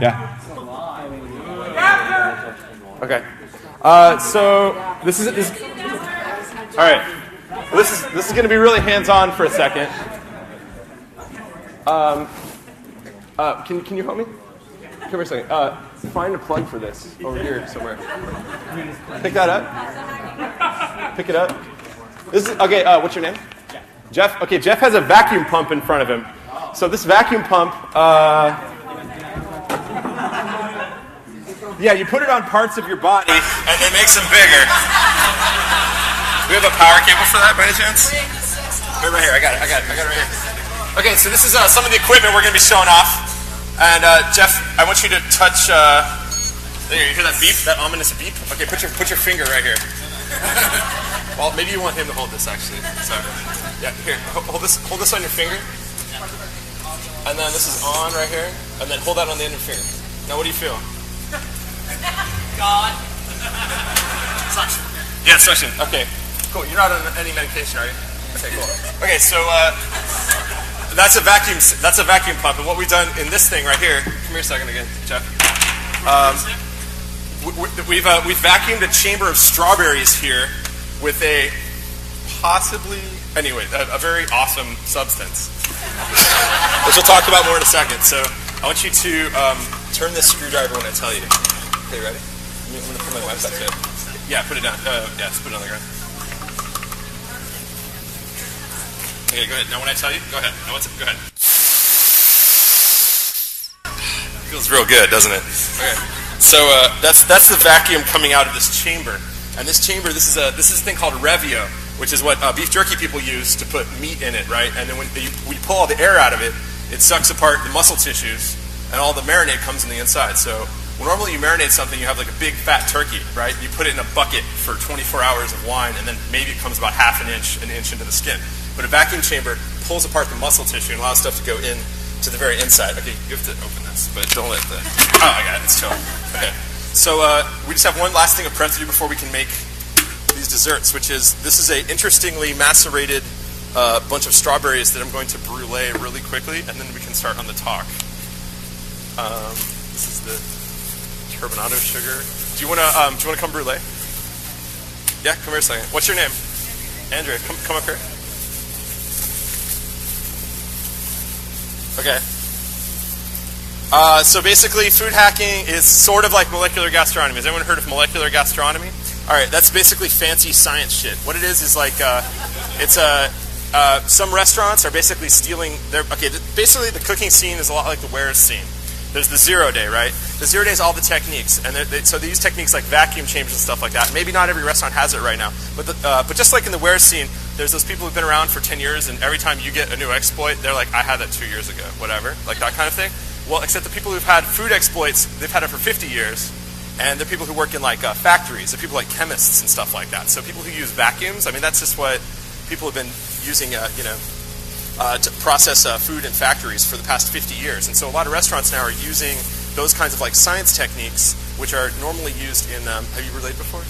Yeah. Okay. So this is all right. This is going to be really hands-on for a second. Can you help me? Come here a second. Find a plug for this over here somewhere. Pick that up. Pick it up. This is okay. What's your name? Jeff. Okay, Jeff has a vacuum pump in front of him. So this vacuum pump, yeah, you put it on parts of your body and it makes them bigger. Do we have a power cable for that by any chance? Right here. I got it right here. Okay, so this is some of the equipment we're going to be showing off. And Jeff, I want you to touch. There, you hear that beep? That ominous beep? Okay, put your finger right here. Well, maybe you want him to hold this actually. So, yeah, here, hold this on your finger. And then this is on right here. And then hold that on the end of your finger. Now, what do you feel? God. Suction. Yeah, suction. Okay, cool. You're not on any medication, are you? Okay, cool. Okay, so that's a vacuum. That's a vacuum pump, and what we've done in this thing right here. Come here a second again, Jeff. We've vacuumed a chamber of strawberries here with a very awesome substance, which we'll talk about more in a second. So I want you to turn this screwdriver when I tell you. Okay, ready? I'm going to put my website to it. Yeah, put it down. Just put it on the ground. Okay, go ahead. Now when I tell you, go ahead. Go ahead. Feels real good, doesn't it? Okay. So that's the vacuum coming out of this chamber. And this chamber, this is a thing called Revio, which is what beef jerky people use to put meat in it, right? And then when you pull all the air out of it, it sucks apart the muscle tissues, and all the marinade comes on the inside. So when normally you marinate something, you have like a big fat turkey, right? You put it in a bucket for 24 hours of wine, and then maybe it comes about an inch into the skin. But a vacuum chamber pulls apart the muscle tissue and allows stuff to go in to the very inside. Okay, you have to open this, but don't let the... Oh, I got it. It's chill. Okay. So we just have one last thing of prep to do before we can make these desserts, which is this is a interestingly macerated bunch of strawberries that I'm going to brulee really quickly, and then we can start on the talk. This is the turbinado sugar. Do you want to come brulee? Yeah, come here a second. What's your name? Andrea. Come up here. Okay. So basically, food hacking is sort of like molecular gastronomy. Has anyone heard of molecular gastronomy? All right, that's basically fancy science shit. What it is like some restaurants are basically stealing their. Okay, basically the cooking scene is a lot like the wares scene. There's the 0 day, right? The 0 day is all the techniques, and so they use techniques like vacuum chambers and stuff like that. Maybe not every restaurant has it right now, but just like in the wares scene, there's those people who've been around for 10 years, and every time you get a new exploit, they're like, I had that 2 years ago, whatever, like that kind of thing. Well, except the people who've had food exploits, they've had it for 50 years, and they're people who work in like factories. They're people like chemists and stuff like that. So people who use vacuums, I mean, that's just what people have been using, to process food in factories for the past 50 years. And so a lot of restaurants now are using those kinds of like science techniques, which are normally used in, have you relayed before?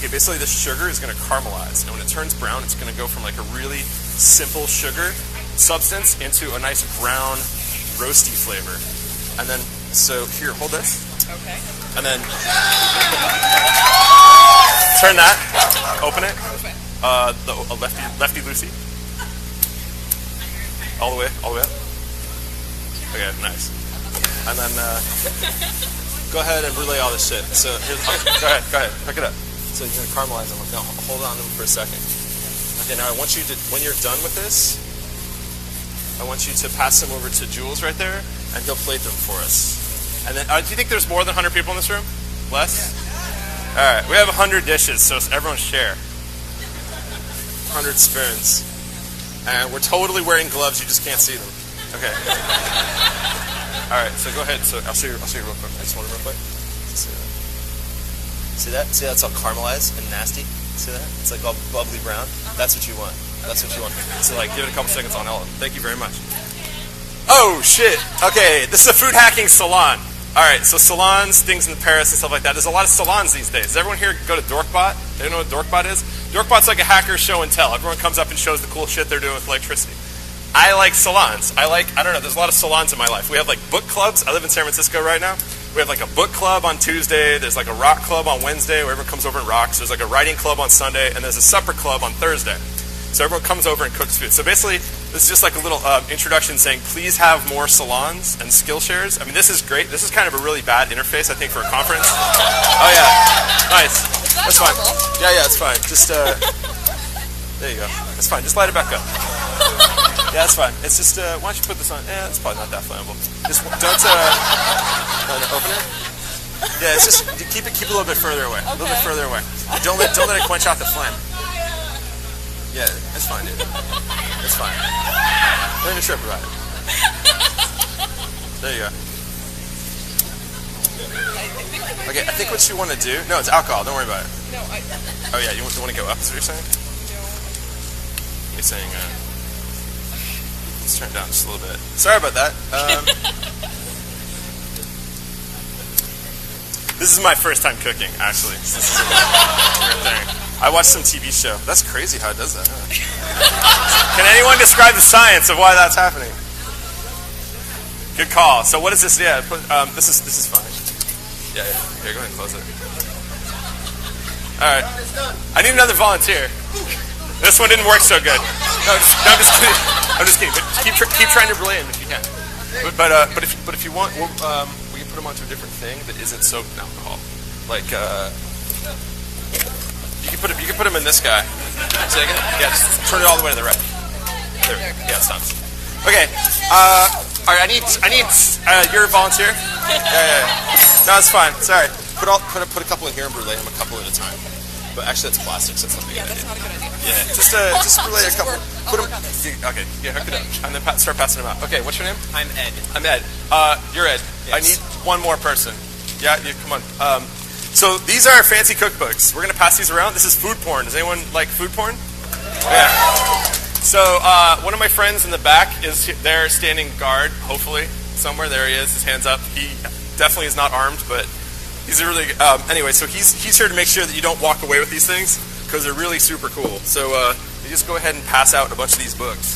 Okay, basically the sugar is going to caramelize. And when it turns brown, it's going to go from like a really simple sugar substance into a nice brown, roasty flavor. And then, so here, hold this. Okay. And then turn that, open it. The lefty loosey. All the way up. Okay, nice. And then go ahead and brulee all this shit. So here's, go ahead, pick it up. So you're gonna caramelize them. Now hold on to them for a second. Okay, now I want you to, when you're done with this, I want you to pass them over to Jules right there, and he'll plate them for us. And then, do you think there's more than 100 people in this room? Less? All right, we have 100 dishes, so everyone share. 100 spoons. And we're totally wearing gloves, you just can't see them. Okay. All right, so go ahead. So I'll show you real quick. I just want to real quick. See that? See that's all caramelized and nasty? See that? It's like all bubbly brown. That's what you want. That's what you want. So like, give it a couple seconds on all of them. Thank you very much. Oh, shit. Okay, this is a food hacking salon. All right, so salons, things in Paris and stuff like that. There's a lot of salons these days. Does everyone here go to Dorkbot? Do you know what Dorkbot is? Dorkbot's like a hacker show and tell. Everyone comes up and shows the cool shit they're doing with electricity. I like salons. I don't know, there's a lot of salons in my life. We have like book clubs. I live in San Francisco right now. We have like a book club on Tuesday. There's like a rock club on Wednesday where everyone comes over and rocks. There's like a writing club on Sunday, and there's a supper club on Thursday. So everyone comes over and cooks food. So basically, this is just like a little introduction saying, please have more salons and Skillshares. I mean, this is great. This is kind of a really bad interface, I think, for a conference. Oh, yeah. Nice. That's fine. Yeah, it's fine. Just, there you go. That's fine. Just light it back up. Yeah, that's fine. It's just, why don't you put this on? Yeah, it's probably not that flammable. Just don't, open it. Yeah, it's just, keep it a little bit further away. Okay. A little bit further away. Don't let it quench out the flame. Yeah, it's fine, dude. It's fine. Don't even trip about it. There you go. Okay, I think what you want to do... No, it's alcohol. Don't worry about it. No, Oh, yeah, you want to go up, is what you're saying? No. You're saying... let's turn it down just a little bit. Sorry about that. This is my first time cooking, actually. This is a weird thing. I watched some TV show. That's crazy how it does that, huh? Can anyone describe the science of why that's happening? Good call. So what is this? Yeah, this is fine. Yeah. Here, go ahead and close it. All right. I need another volunteer. This one didn't work so good. No, I'm just kidding. I'm just kidding. But keep trying to relay them if you can. But if you want, we can put them onto a different thing that isn't soaked in alcohol. Like you can put them in this guy. Say again? Yeah, just turn it all the way to the right. There. Yeah, it stops. Okay. All right. I need you're a volunteer. Yeah. No, it's fine. Sorry. Put a couple in here and relay them a couple at a time. But actually, that's plastic, so that's not a good idea. That's not a good idea. Yeah, just relay a couple. I'll work on this. Okay, yeah, hook it up. And then start passing them out. Okay, what's your name? I'm Ed. I'm Ed. You're Ed. Yes. I need one more person. Yeah, come on. So these are fancy cookbooks. We're going to pass these around. This is food porn. Does anyone like food porn? Yeah. So one of my friends in the back is there standing guard, hopefully, somewhere. There he is, his hands up. He definitely is not armed, but he's a really, anyway, so he's here to make sure that you don't walk away with these things, because they're really super cool. So you just go ahead and pass out a bunch of these books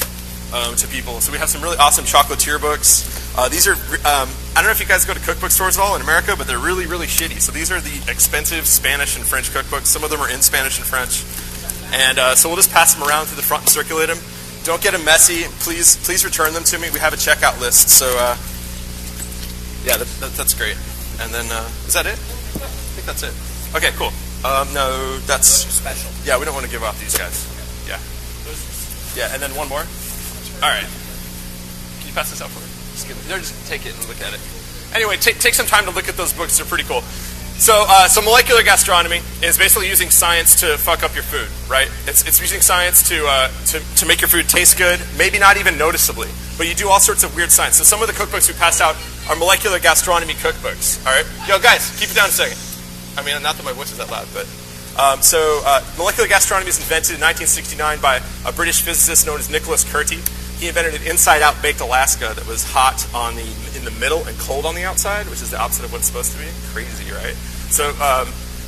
to people. So we have some really awesome chocolatier books. These are, I don't know if you guys go to cookbook stores at all in America, but they're really, really shitty. So these are the expensive Spanish and French cookbooks. Some of them are in Spanish and French. And so we'll just pass them around to the front and circulate them. Don't get them messy. Please return them to me. We have a checkout list. So yeah, that's great. And then, is that it? I think that's it. Okay, cool. No, that's special. Yeah, we don't want to give off these guys. Yeah. Yeah, and then one more. All right. Can you pass this out for me? Just take it and look at it. Anyway, take some time to look at those books. They're pretty cool. So molecular gastronomy is basically using science to fuck up your food, right? It's using science to make your food taste good, maybe not even noticeably, but you do all sorts of weird science. So some of the cookbooks we passed out are molecular gastronomy cookbooks, all right? Yo, guys, keep it down a second. I mean, not that my voice is that loud, but... molecular gastronomy was invented in 1969 by a British physicist known as Nicholas Curti. He invented an inside-out baked Alaska that was hot in the middle and cold on the outside, which is the opposite of what it's supposed to be. Crazy, right? So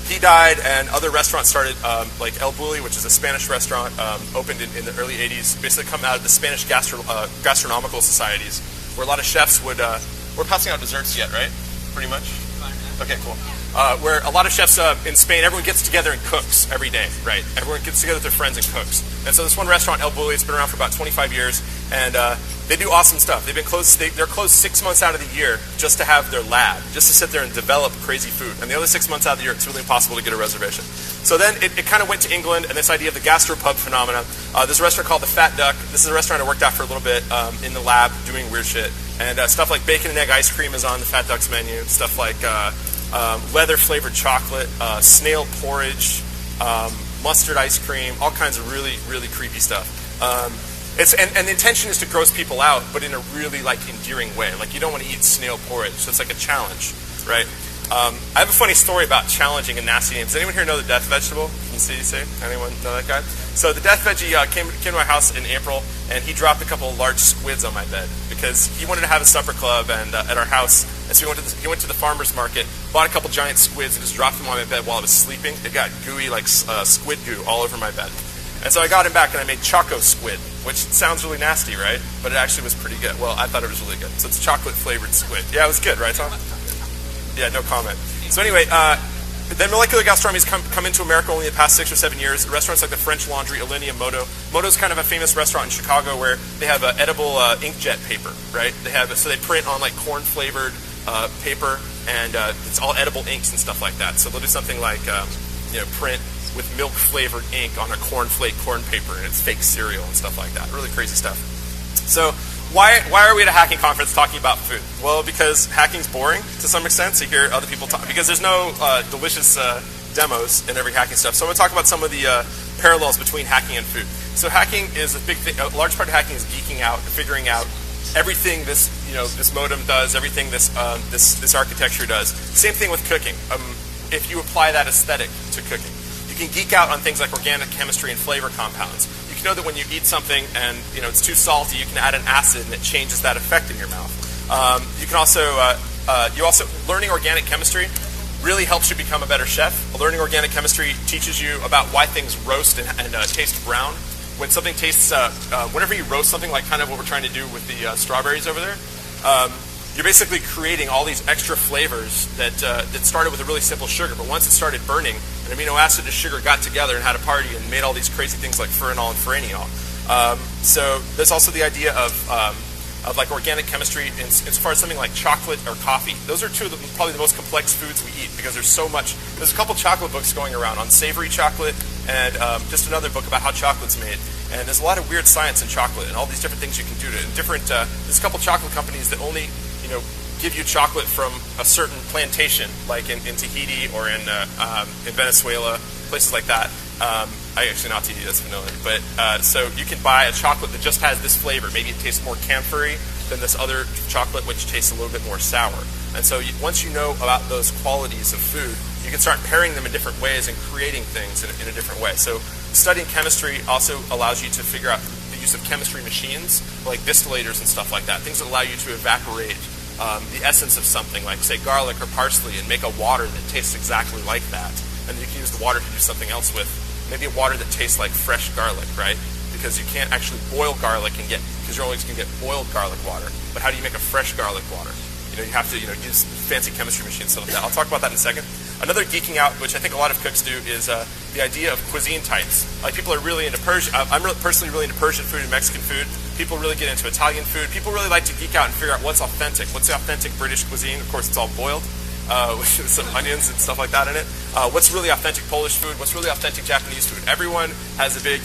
he died, and other restaurants started, like El Bulli, which is a Spanish restaurant, opened in the early 80s, basically come out of the Spanish gastronomical societies, where a lot of chefs would... we're passing out desserts yet, right? Pretty much? Okay, cool. Where a lot of chefs in Spain, everyone gets together and cooks every day, right? Everyone gets together with their friends and cooks. And so this one restaurant, El Bulli, it's been around for about 25 years, and they do awesome stuff. They've been closed. They're closed 6 months out of the year just to have their lab, just to sit there and develop crazy food. And the other 6 months out of the year, it's really impossible to get a reservation. So then it kind of went to England, and this idea of the gastropub phenomena. There's a restaurant called the Fat Duck. This is a restaurant I worked at for a little bit in the lab doing weird shit. And stuff like bacon and egg ice cream is on the Fat Duck's menu. Stuff like leather-flavored chocolate, snail porridge, mustard ice cream, all kinds of really, really creepy stuff. And the intention is to gross people out, but in a really endearing way. Like, you don't want to eat snail porridge, so it's like a challenge, right? I have a funny story about challenging a nasty name. Does anyone here know the death vegetable from CDC? Anyone know that guy? So the death veggie came to my house in April, and he dropped a couple of large squids on my bed because he wanted to have a supper club and at our house. And so he went to the farmer's market, bought a couple giant squids, and just dropped them on my bed while I was sleeping. It got gooey, like squid goo, all over my bed. And so I got him back, and I made Choco Squid. which sounds really nasty, right? But it actually was pretty good. Well, I thought it was really good. So it's chocolate-flavored squid. Yeah, it was good, right, Tom? Yeah, no comment. So anyway, then molecular gastronomy's come into America only in the past 6 or 7 years. Restaurants like the French Laundry, Alinea, Moto. Moto's kind of a famous restaurant in Chicago where they have edible inkjet paper, right? So they print on like corn-flavored paper, and it's all edible inks and stuff like that. So they'll do something like print with milk-flavored ink on a cornflake corn paper, and it's fake cereal and stuff like that. Really crazy stuff. So why are we at a hacking conference talking about food? Well, because hacking's boring to some extent. So you hear other people talk, because there's no delicious demos in every hacking stuff. So I'm going to talk about some of the parallels between hacking and food. So hacking is a big thing. A large part of hacking is geeking out, figuring out everything this modem does, everything this architecture does. Same thing with cooking. If you apply that aesthetic to cooking, you can geek out on things like organic chemistry and flavor compounds. You can know that when you eat something and it's too salty, you can add an acid and it changes that effect in your mouth. You can also learning organic chemistry really helps you become a better chef. Learning organic chemistry teaches you about why things roast and taste brown. When something tastes, whenever you roast something, like kind of what we're trying to do with the strawberries over there, you're basically creating all these extra flavors that started with a really simple sugar. But once it started burning, an amino acid and sugar got together and had a party and made all these crazy things like furanol and furanol. So there's also the idea of like organic chemistry as far as something like chocolate or coffee. Those are two of probably the most complex foods we eat because there's so much. There's a couple chocolate books going around on savory chocolate and just another book about how chocolate's made. And there's a lot of weird science in chocolate and all these different things you can do to it. And there's a couple chocolate companies that only give you chocolate from a certain plantation, like in Tahiti or in Venezuela, places like that. Actually not Tahiti, that's vanilla. But so you can buy a chocolate that just has this flavor. Maybe it tastes more camphory than this other chocolate, which tastes a little bit more sour. And so once you know about those qualities of food, you can start pairing them in different ways and creating things in a different way. So studying chemistry also allows you to figure out the use of chemistry machines, like distillators and stuff like that, things that allow you to evaporate the essence of something, like say garlic or parsley, and make a water that tastes exactly like that. And you can use the water to do something else with. Maybe a water that tastes like fresh garlic, right? Because you can't actually boil garlic because you're only going to get boiled garlic water. But how do you make a fresh garlic water? You have to use fancy chemistry machines, stuff like that. I'll talk about that in a second. Another geeking out, which I think a lot of cooks do, is the idea of cuisine types. Like people are really into Persian. I'm personally really into Persian food and Mexican food. People really get into Italian food. People really like to geek out and figure out what's authentic. What's the authentic British cuisine? Of course, it's all boiled with some onions and stuff like that in it. What's really authentic Polish food? What's really authentic Japanese food? Everyone has a big,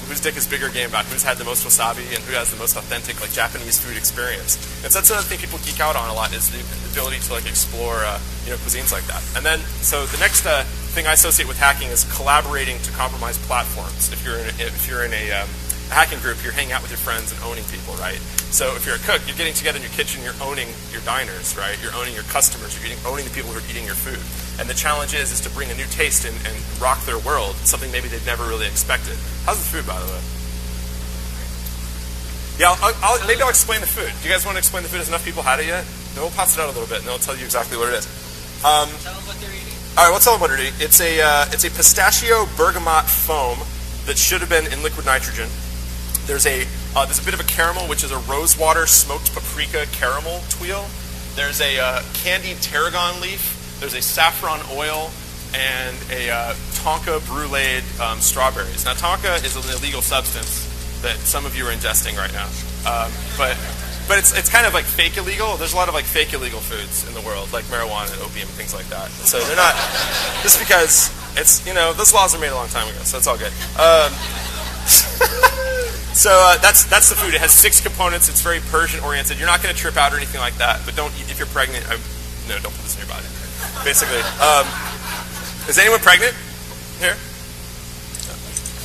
whose dick is bigger game about who's had the most wasabi and who has the most authentic Japanese food experience. And so that's another thing people geek out on a lot is the ability to explore cuisines like that. And then so the next thing I associate with hacking is collaborating to compromise platforms. If you're in a hacking group, you're hanging out with your friends and owning people, right? So if you're a cook, you're getting together in your kitchen, you're owning your diners, right? You're owning your customers, you're owning the people who are eating your food. And the challenge is to bring a new taste and rock their world, something maybe they've never really expected. How's the food, by the way? Yeah, maybe I'll explain the food. Do you guys want to explain the food? Has enough people had it yet? Then we'll pass it out a little bit, and then I'll tell you exactly what it is. Tell them what they're eating. All right, we'll tell them what they're eating. It's a pistachio bergamot foam that should have been in liquid nitrogen. There's a bit of a caramel, which is a rosewater smoked paprika caramel tweel. There's a candied tarragon leaf. There's a saffron oil and a tonka bruleed strawberries. Now, tonka is an illegal substance that some of you are ingesting right now, but it's kind of like fake illegal. There's a lot of fake illegal foods in the world, like marijuana and opium and things like that. So they're not just because it's those laws were made a long time ago, so it's all good. So that's the food. It has 6 components. It's very Persian oriented. You're not going to trip out or anything like that. But don't if you're pregnant. No, don't put this in your body. Basically, is anyone pregnant here? No.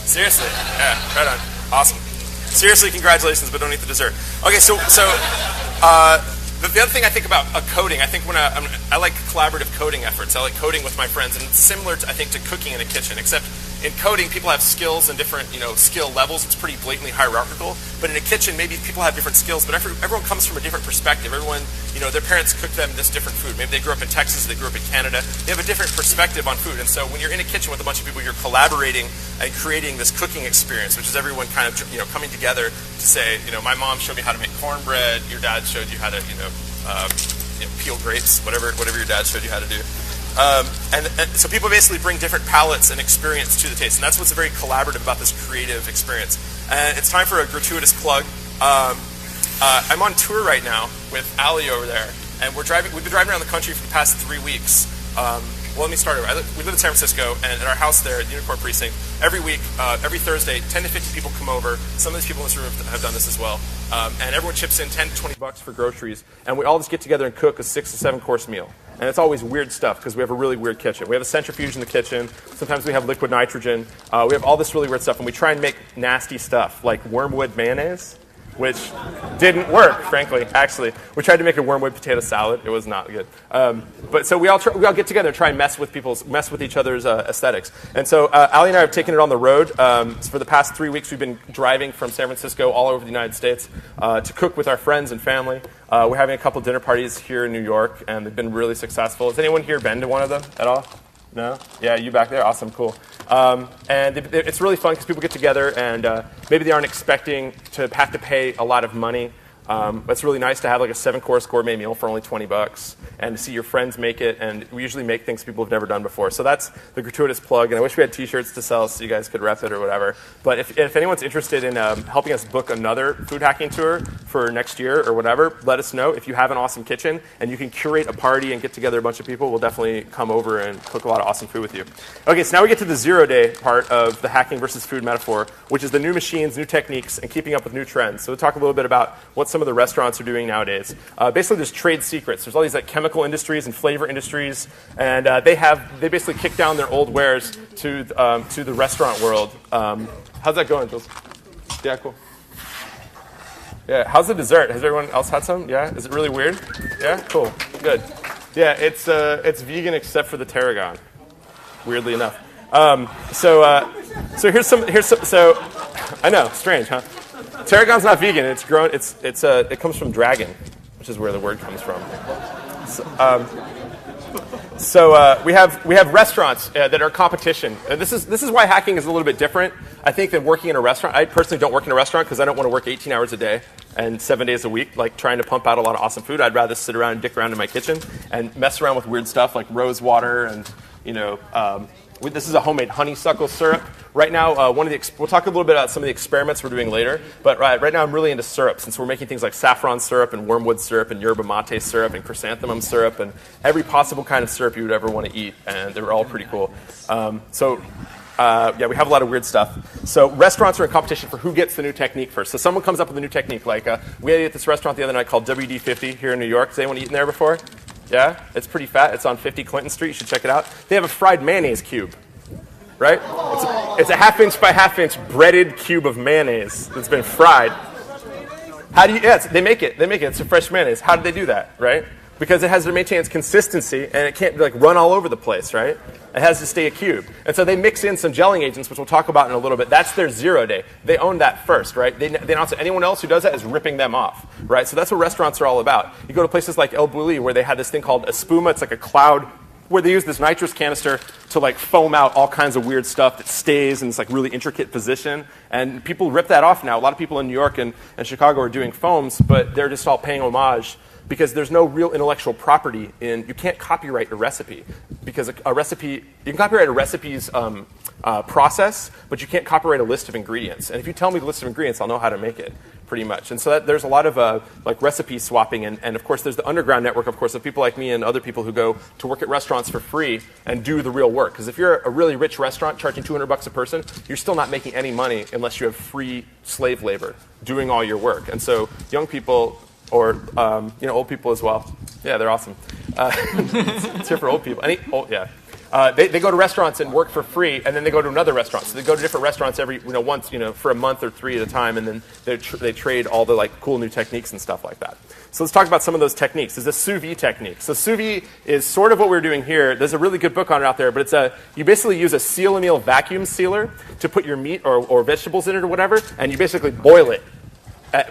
Seriously, yeah, right on, awesome. Seriously, congratulations, but don't eat the dessert. Okay, so the other thing I think about coding, I think when I like collaborative coding efforts. I like coding with my friends, and it's similar to, I think, to cooking in a kitchen, except in coding, people have skills and different skill levels. It's pretty blatantly hierarchical. But in a kitchen, maybe people have different skills, but everyone comes from a different perspective. Everyone, their parents cook them this different food. Maybe they grew up in Texas, they grew up in Canada. They have a different perspective on food. And so when you're in a kitchen with a bunch of people, you're collaborating and creating this cooking experience, which is everyone kind of coming together to say, my mom showed me how to make cornbread. Your dad showed you how to peel grapes, whatever your dad showed you how to do. And so people basically bring different palates and experience to the taste, and that's what's very collaborative about this creative experience. And it's time for a gratuitous plug. I'm on tour right now with Ali over there, and we've been driving around the country for the past 3 weeks. Well, let me start over. We live in San Francisco, and at our house there at Unicorn Precinct, every week, every Thursday, 10 to 50 people come over. Some of these people in this room have done this as well. And everyone chips in 10 to 20 bucks for groceries, and we all just get together and cook a 6 to 7 course meal. And it's always weird stuff because we have a really weird kitchen. We have a centrifuge in the kitchen. Sometimes we have liquid nitrogen. We have all this really weird stuff, and we try and make nasty stuff like wormwood mayonnaise, which didn't work, frankly, actually. We tried to make a wormwood potato salad. It was not good. But so we all get together and try and mess with each other's aesthetics. And so Ali and I have taken it on the road. So for the past 3 weeks, we've been driving from San Francisco all over the United States to cook with our friends and family. We're having a couple dinner parties here in New York, and they've been really successful. Has anyone here been to one of them at all? No? Yeah, you back there? Awesome, cool. And it's really fun because people get together and maybe they aren't expecting to have to pay a lot of money. But it's really nice to have like a 7-course gourmet meal for only 20 bucks and to see your friends make it. And we usually make things people have never done before. So that's the gratuitous plug. And I wish we had T-shirts to sell so you guys could rep it or whatever. But if anyone's interested in helping us book another food hacking tour for next year or whatever, let us know. If you have an awesome kitchen and you can curate a party and get together a bunch of people, we'll definitely come over and cook a lot of awesome food with you. Okay, so now we get to the 0-day part of the hacking versus food metaphor, which is the new machines, new techniques, and keeping up with new trends. So we'll talk a little bit about what some of the restaurants are doing nowadays. Basically, there's trade secrets. There's all these like chemical industries and flavor industries, and they basically kick down their old wares to the restaurant world. How's that going, Jules? Yeah, cool. Yeah, how's the dessert? Has everyone else had some? Yeah, is it really weird? Yeah, cool, good. Yeah, it's vegan except for the tarragon. Weirdly enough. So here's some. So I know, strange, huh? Tarragon's not vegan. It's grown. It comes from dragon, which is where the word comes from. So we have restaurants that are competition. This is why hacking is a little bit different, I think, than working in a restaurant. I personally don't work in a restaurant because I don't want to work 18 hours a day and 7 days a week, like trying to pump out a lot of awesome food. I'd rather sit around and dick around in my kitchen and mess around with weird stuff like rose water and this is a homemade honeysuckle syrup. Right now, we'll talk a little bit about some of the experiments we're doing later, but right now I'm really into syrups, and so we're making things like saffron syrup and wormwood syrup and yerba mate syrup and chrysanthemum syrup and every possible kind of syrup you would ever want to eat, and they're all pretty cool. We have a lot of weird stuff. So restaurants are in competition for who gets the new technique first. So someone comes up with a new technique, like we ate at this restaurant the other night called WD-50 here in New York. Has anyone eaten there before? Yeah? It's pretty fat. It's on 50 Clinton Street. You should check it out. They have a fried mayonnaise cube. Right? It's a half-inch by half-inch breaded cube of mayonnaise that's been fried. They make it. It's a fresh mayonnaise. How did they do that, right? Because it has to maintain its consistency, and it can't run all over the place, right? It has to stay a cube. And so they mix in some gelling agents, which we'll talk about in a little bit. That's their 0-day. They own that first, right? They announce that anyone else who does that is ripping them off, right? So that's what restaurants are all about. You go to places like El Bulli, where they have this thing called espuma. It's like a cloud where they use this nitrous canister to foam out all kinds of weird stuff that stays in this really intricate position. And people rip that off now. A lot of people in New York and Chicago are doing foams, but they're just all paying homage because there's no real intellectual property you can't copyright a recipe. Because you can copyright a recipe's process, but you can't copyright a list of ingredients. And if you tell me the list of ingredients, I'll know how to make it, pretty much. And so there's a lot of recipe swapping, and of course there's the underground network, of course, of people like me and other people who go to work at restaurants for free and do the real work. Because if you're a really rich restaurant charging $200 a person, you're still not making any money unless you have free slave labor doing all your work. And so young people or old people as well, yeah, they're awesome. It's here for old people. Yeah. They go to restaurants and work for free, and then they go to another restaurant. So they go to different restaurants once, for a month or 3 at a time, and then they trade all the like cool new techniques and stuff like that. So let's talk about some of those techniques. There's a sous vide technique. So sous vide is sort of what we're doing here. There's a really good book on it out there, but you basically use a seal a meal vacuum sealer to put your meat or vegetables in it or whatever, and you basically boil it.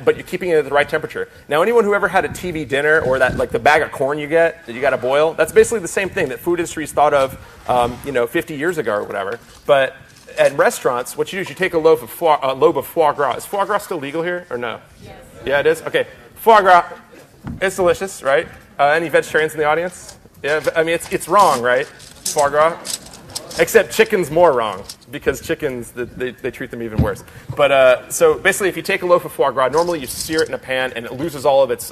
But you're keeping it at the right temperature. Now, anyone who ever had a TV dinner or that like the bag of corn you get that you got to boil, that's basically the same thing that food industries thought of, 50 years ago or whatever. But at restaurants, what you do is you take a loaf of foie gras. Is foie gras still legal here or no? Yes. Yeah, it is. Okay, foie gras. It's delicious, right? Any vegetarians in the audience? Yeah, I mean it's wrong, right? Foie gras. Except chicken's more wrong, because chickens, they treat them even worse. But so basically, if you take a loaf of foie gras, normally you sear it in a pan, and it loses all of its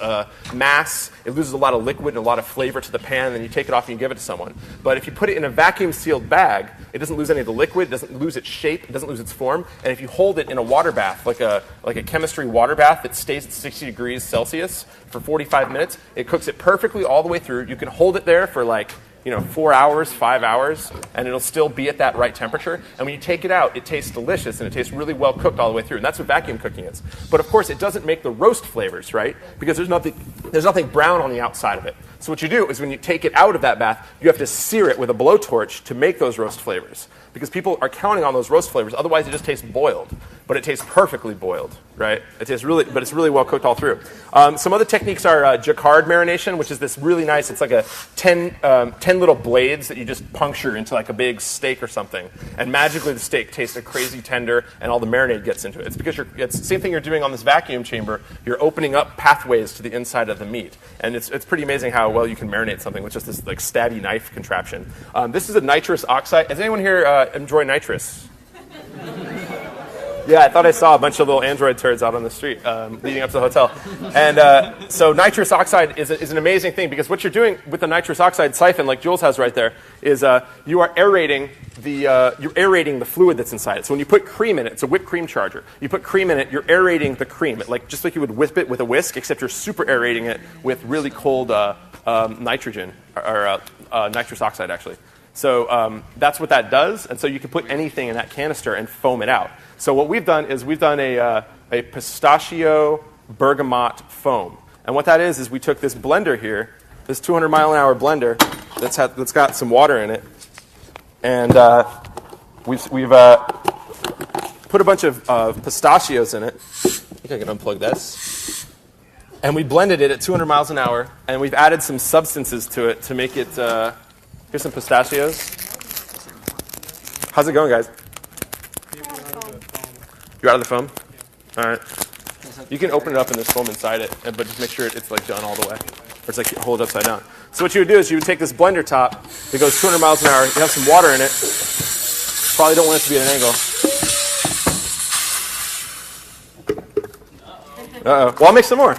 mass. It loses a lot of liquid and a lot of flavor to the pan, and then you take it off and you give it to someone. But if you put it in a vacuum-sealed bag, it doesn't lose any of the liquid, it doesn't lose its shape, it doesn't lose its form. And if you hold it in a water bath, like a chemistry water bath that stays at 60 degrees Celsius for 45 minutes, it cooks it perfectly all the way through. You can hold it there for 4 hours, 5 hours, and it'll still be at that right temperature. And when you take it out, it tastes delicious, and it tastes really well cooked all the way through. And that's what vacuum cooking is. But of course, it doesn't make the roast flavors, right? Because there's nothing brown on the outside of it. So what you do is when you take it out of that bath, you have to sear it with a blowtorch to make those roast flavors. Because people are counting on those roast flavors. Otherwise, it just tastes boiled. But it tastes perfectly boiled, right? But it's really well cooked all through. Some other techniques are jacquard marination, which is this really nice. It's like a 10 little blades that you just puncture into like a big steak or something, and magically the steak tastes crazy tender, and all the marinade gets into it. It's because it's the same thing you're doing on this vacuum chamber. You're opening up pathways to the inside of the meat, and it's pretty amazing how well you can marinate something with just this like stabby knife contraption. This is a nitrous oxide. Does anyone here enjoy nitrous? Yeah, I thought I saw a bunch of little Android turds out on the street leading up to the hotel. And so nitrous oxide is an amazing thing, because what you're doing with the nitrous oxide siphon, like Jules has right there, is you are aerating the fluid that's inside it. So when you put cream in it, it's a whipped cream charger. You put cream in it, you're aerating the cream, just like you would whip it with a whisk, except you're super aerating it with really cold nitrogen, or nitrous oxide, actually. So that's what that does, and so you can put anything in that canister and foam it out. So what we've done is a pistachio bergamot foam. And what that is we took this blender here, this 200-mile-an-hour blender that's got some water in it, and we've put a bunch of pistachios in it. I think I can unplug this. And we blended it at 200 miles an hour, and we've added some substances to it to make it... here's some pistachios. How's it going, guys? You're out of the foam? All right. You can open it up and there's foam inside it, but just make sure it's like done all the way. Or it's like hold it upside down. So what you would do is you would take this blender top that goes 200 miles an hour. You have some water in it. Probably don't want it to be at an angle. Uh-oh. Well, I'll make some more.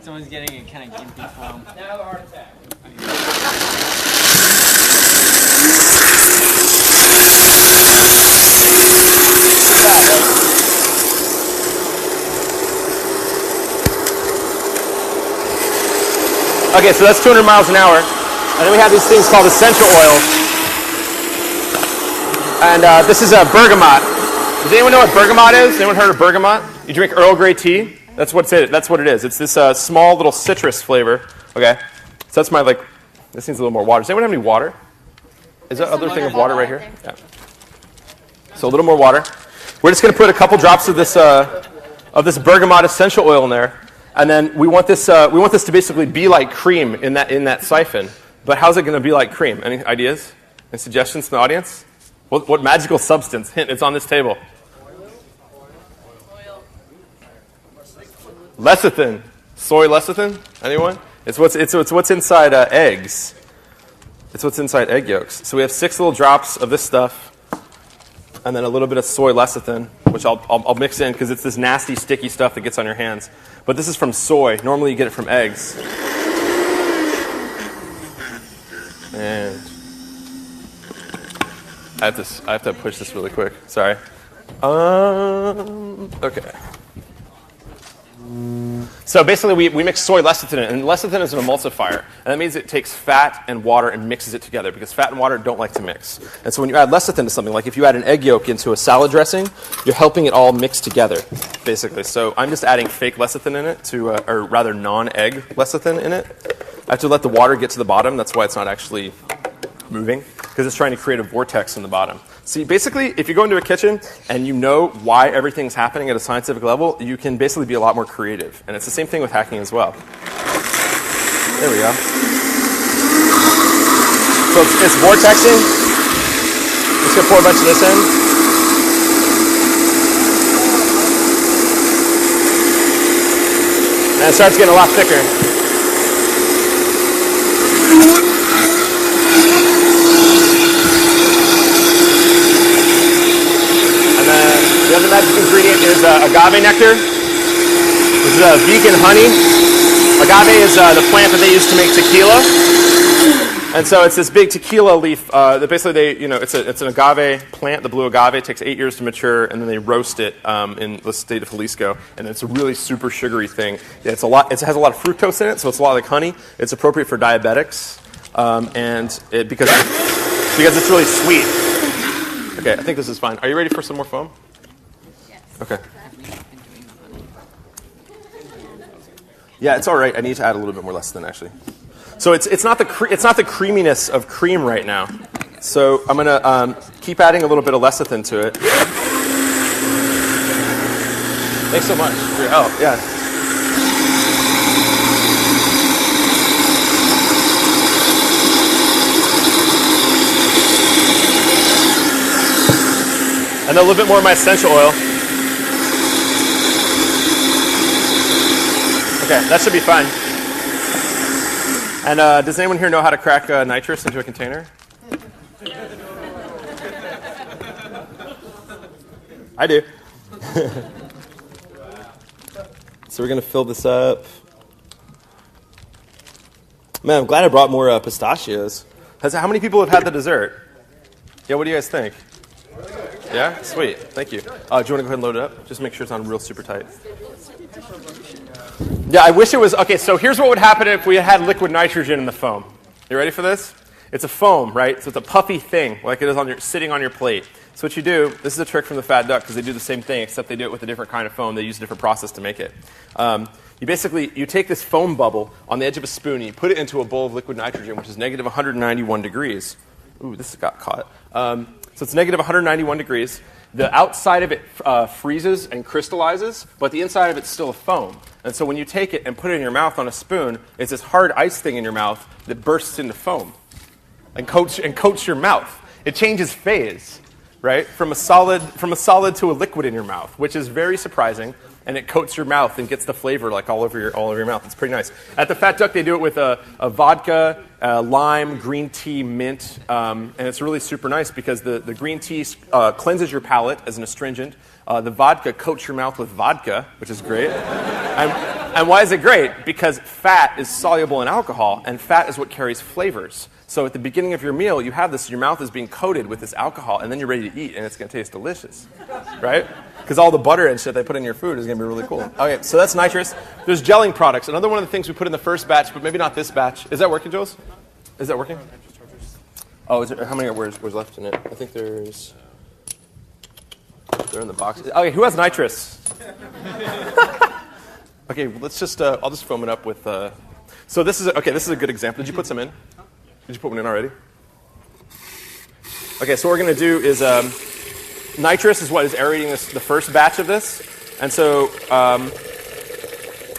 Someone's getting a kind of gimpy foam. Now a heart attack. Okay, so that's 200 miles an hour. And then we have these things called essential oils. And this is a bergamot. Does anyone know what bergamot is? Anyone heard of bergamot? You drink Earl Grey tea? That's what it is. It's this small little citrus flavor. Okay, so that's my this needs a little more water. Does anyone have any water? Is that other thing of water right here? Yeah. So a little more water. We're just going to put a couple drops of this bergamot essential oil in there, and then we want this to basically be like cream in that siphon. But how's it going to be like cream? Any ideas? Any suggestions from the audience? What magical substance? Hint: it's on this table. Lecithin. Soy lecithin? Anyone? It's what's inside eggs. It's what's inside egg yolks. So we have 6 little drops of this stuff, and then a little bit of soy lecithin, which I'll mix in because it's this nasty, sticky stuff that gets on your hands. But this is from soy. Normally you get it from eggs. And I have to push this really quick. Sorry. Okay. So basically, we mix soy lecithin in it, and lecithin is an emulsifier, and that means it takes fat and water and mixes it together, because fat and water don't like to mix. And so when you add lecithin to something, like if you add an egg yolk into a salad dressing, you're helping it all mix together, basically. So I'm just adding fake lecithin in it, or rather non-egg lecithin in it. I have to let the water get to the bottom. That's why it's not actually moving, because it's trying to create a vortex in the bottom. See, basically, if you go into a kitchen and you know why everything's happening at a scientific level, you can basically be a lot more creative. And it's the same thing with hacking as well. There we go. So it's vortexing. I'm just going to pour a bunch of this in. And it starts getting a lot thicker. The other magic ingredient is agave nectar. This is vegan honey. Agave is the plant that they use to make tequila, and so it's this big tequila leaf that basically it's an agave plant. The blue agave, it takes 8 years to mature, and then they roast it in the state of Jalisco, and it's a really super sugary thing. Yeah, it's a lot. It has a lot of fructose in it, so it's a lot like honey. It's appropriate for diabetics, because it's really sweet. Okay, I think this is fine. Are you ready for some more foam? Okay. Yeah, it's all right. I need to add a little bit more lecithin, actually. So it's not the creaminess of cream right now. So I'm gonna keep adding a little bit of lecithin to it. Thanks so much for your help. Yeah. And a little bit more of my essential oil. Okay, that should be fine. And does anyone here know how to crack nitrous into a container? I do. So we're going to fill this up. Man, I'm glad I brought more pistachios. How many people have had the dessert? Yeah, what do you guys think? Yeah? Sweet. Thank you. Do you want to go ahead and load it up? Just make sure it's on real super tight. Yeah, I wish it was. Okay, so here's what would happen if we had liquid nitrogen in the foam. You ready for this? It's a foam, right? So it's a puffy thing, like it is sitting on your plate. So what you do, this is a trick from the Fat Duck, because they do the same thing, except they do it with a different kind of foam. They use a different process to make it. You take this foam bubble on the edge of a spoon, and you put it into a bowl of liquid nitrogen, which is negative 191 degrees. Ooh, this got caught. So it's negative 191 degrees. The outside of it freezes and crystallizes, but the inside of it's still a foam. And so when you take it and put it in your mouth on a spoon, it's this hard ice thing in your mouth that bursts into foam and coats your mouth. It changes phase, right? From a solid to a liquid in your mouth, which is very surprising. And it coats your mouth and gets the flavor like all over your mouth. It's pretty nice. At the Fat Duck, they do it with a vodka, lime, green tea, mint, and it's really super nice because the green tea cleanses your palate as an astringent. The vodka coats your mouth with vodka, which is great. And why is it great? Because fat is soluble in alcohol, and fat is what carries flavors. So at the beginning of your meal, you have this, your mouth is being coated with this alcohol, and then you're ready to eat, and it's going to taste delicious, right? Because all the butter and shit they put in your food is going to be really cool. Okay, so that's nitrous. There's gelling products. Another one of the things we put in the first batch, but maybe not this batch. Is that working, Jules? Is that working? Oh, how many was left in it? I think they're in the box. Okay, who has nitrous? Okay, let's just, I'll just foam it up with, so this is a good example. Did you put some in? Did you put one in already? Okay, so what we're going to do is, nitrous is what is aerating the first batch of this. And so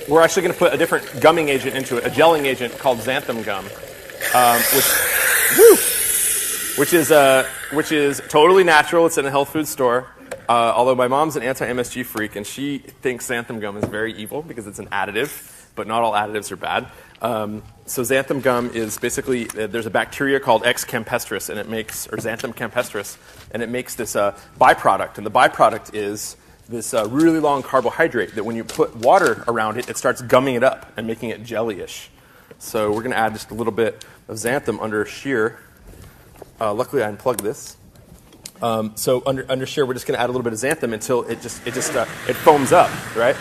we're actually going to put a different gumming agent into it, a gelling agent called xanthan gum, which is totally natural. It's in a health food store. Although my mom's an anti-MSG freak, and she thinks xanthan gum is very evil because it's an additive, but not all additives are bad. So xanthan gum is basically, there's a bacteria called X. campestris, and it makes, or xanthan campestris, and it makes this byproduct. And the byproduct is this really long carbohydrate that when you put water around it, it starts gumming it up and making it jelly-ish. So we're going to add just a little bit of xanthan under shear. Luckily, I unplugged this. So under shear, we're just going to add a little bit of xanthan until it foams up, right?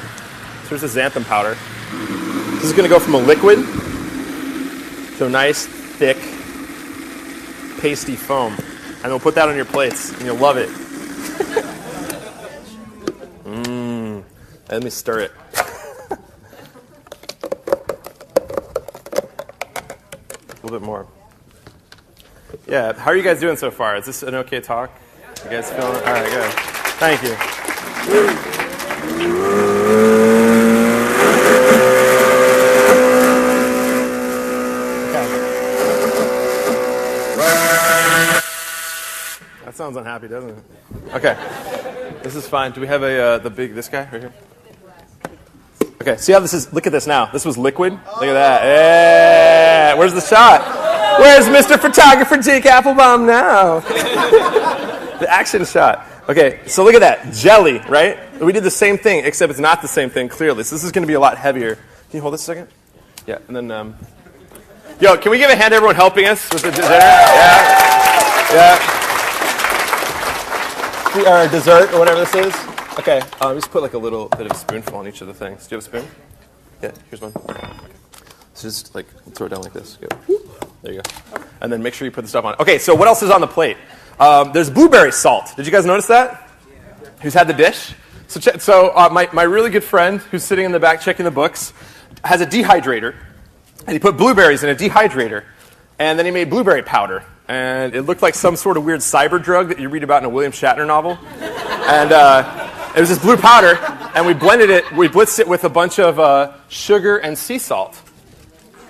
So we're here's the xanthan powder. This is going to go from a liquid to a nice, thick, pasty foam. And we'll put that on your plates, and you'll love it. Let me stir it. A little bit more. Yeah, how are you guys doing so far? Is this an okay talk? You guys feeling it? All right, good. Thank you. Okay. That sounds unhappy, doesn't it? Okay. This is fine. Do we have this guy right here? Okay, see how this is? Look at this now. This was liquid. Look at that. Yeah. Where's the shot? Where's Mr. Photographer Jake Applebaum now? The action shot. Okay, so look at that. Jelly, right? We did the same thing, except it's not the same thing, clearly. So this is going to be a lot heavier. Can you hold this a second? Yeah, and then, yo, can we give a hand to everyone helping us with the dessert? Yeah. Our dessert, or whatever this is. Okay, just put like a little bit of a spoonful on each of the things. Do you have a spoon? Yeah, here's one. So just like throw it down like this. Go. There you go. And then make sure you put the stuff on. Okay, so what else is on the plate? There's blueberry salt. Did you guys notice that? Who's had the dish? So my really good friend who's sitting in the back checking the books has a dehydrator, and he put blueberries in a dehydrator, and then he made blueberry powder. And it looked like some sort of weird cyber drug that you read about in a William Shatner novel. And it was this blue powder, and we blitzed it with a bunch of sugar and sea salt.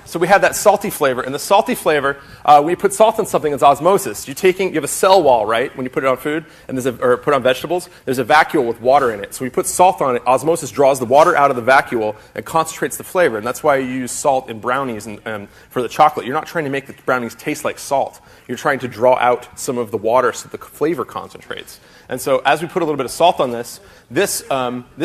So we had that salty flavor, and the salty flavor, when you put salt on something, it's osmosis. You have a cell wall, right, when you put it on food, and or put on vegetables, there's a vacuole with water in it. So when you put salt on it, osmosis draws the water out of the vacuole and concentrates the flavor, and that's why you use salt in brownies and for the chocolate. You're not trying to make the brownies taste like salt. You're trying to draw out some of the water so the flavor concentrates. And so as we put a little bit of salt on this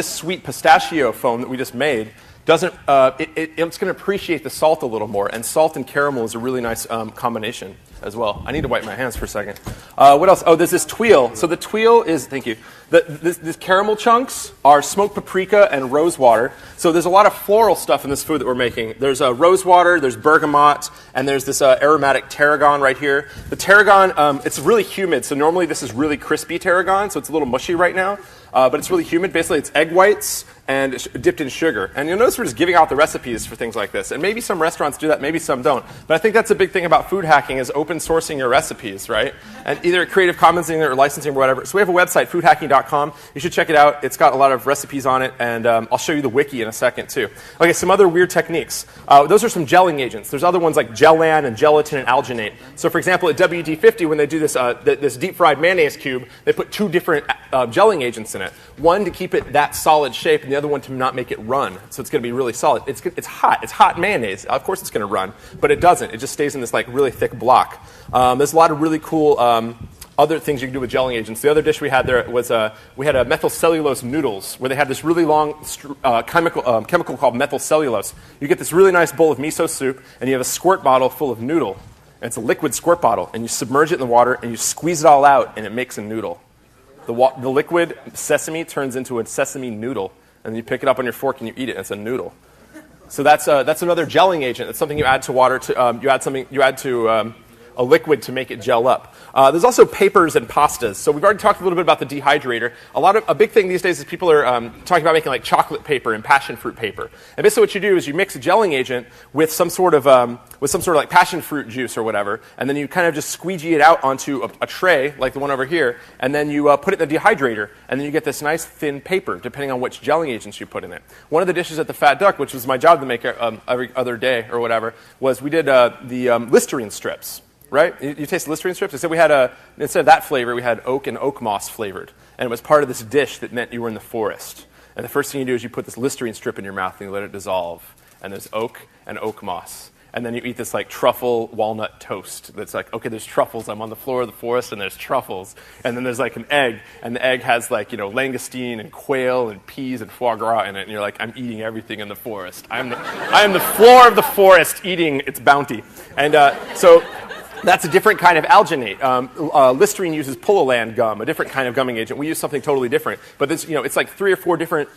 sweet pistachio foam that we just made, it's going to appreciate the salt a little more, and salt and caramel is a really nice combination as well. I need to wipe my hands for a second. What else? Oh, there's this tuile. So the tuile is, thank you, these caramel chunks are smoked paprika and rose water. So there's a lot of floral stuff in this food that we're making. There's rose water, there's bergamot, and there's this aromatic tarragon right here. The tarragon, it's really humid, so normally this is really crispy tarragon, so it's a little mushy right now. But it's really humid. Basically, it's egg whites and dipped in sugar. And you'll notice we're just giving out the recipes for things like this. And maybe some restaurants do that, maybe some don't. But I think that's a big thing about food hacking is open sourcing your recipes, right? And either Creative Commonsing or licensing or whatever. So we have a website, foodhacking.com. You should check it out. It's got a lot of recipes on it, and I'll show you the wiki in a second, too. Okay, some other weird techniques. Those are some gelling agents. There's other ones like Gellan and gelatin and alginate. So, for example, at WD-50, when they do this deep-fried mayonnaise cube, they put two different gelling agents in it. One to keep it that solid shape, and the other one to not make it run. So it's going to be really solid. It's hot. It's hot mayonnaise. Of course it's going to run, but it doesn't. It just stays in this like really thick block. There's a lot of really cool other things you can do with gelling agents. The other dish we had there was we had a methylcellulose noodles, where they had this really long chemical called methylcellulose. You get this really nice bowl of miso soup, and you have a squirt bottle full of noodle. And it's a liquid squirt bottle, and you submerge it in the water, and you squeeze it all out, and it makes a noodle. The liquid sesame turns into a sesame noodle, and then you pick it up on your fork and you eat it, and it's a noodle. So that's another gelling agent. It's something you add to water. You add to a liquid to make it gel up. There's also papers and pastas. So we've already talked a little bit about the dehydrator. A big thing these days is people are talking about making like chocolate paper and passion fruit paper. And basically what you do is you mix a gelling agent with some sort of like passion fruit juice or whatever, and then you kind of just squeegee it out onto a tray like the one over here, and then you put it in the dehydrator, and then you get this nice thin paper depending on which gelling agents you put in it. One of the dishes at the Fat Duck, which was my job to make every other day or whatever, was we did the Listerine strips. Right? You taste Listerine strips? Instead, instead of that flavor, we had oak and oak moss flavored. And it was part of this dish that meant you were in the forest. And the first thing you do is you put this Listerine strip in your mouth and you let it dissolve. And there's oak and oak moss. And then you eat this like truffle walnut toast that's like, okay, there's truffles. I'm on the floor of the forest and there's truffles. And then there's like an egg. And the egg has like, langoustine and quail and peas and foie gras in it. And you're like, I'm eating everything in the forest. I am the floor of the forest eating its bounty. And so that's a different kind of alginate. Listerine uses Pulaland gum, a different kind of gumming agent. We use something totally different. But this, it's like 3 or 4 different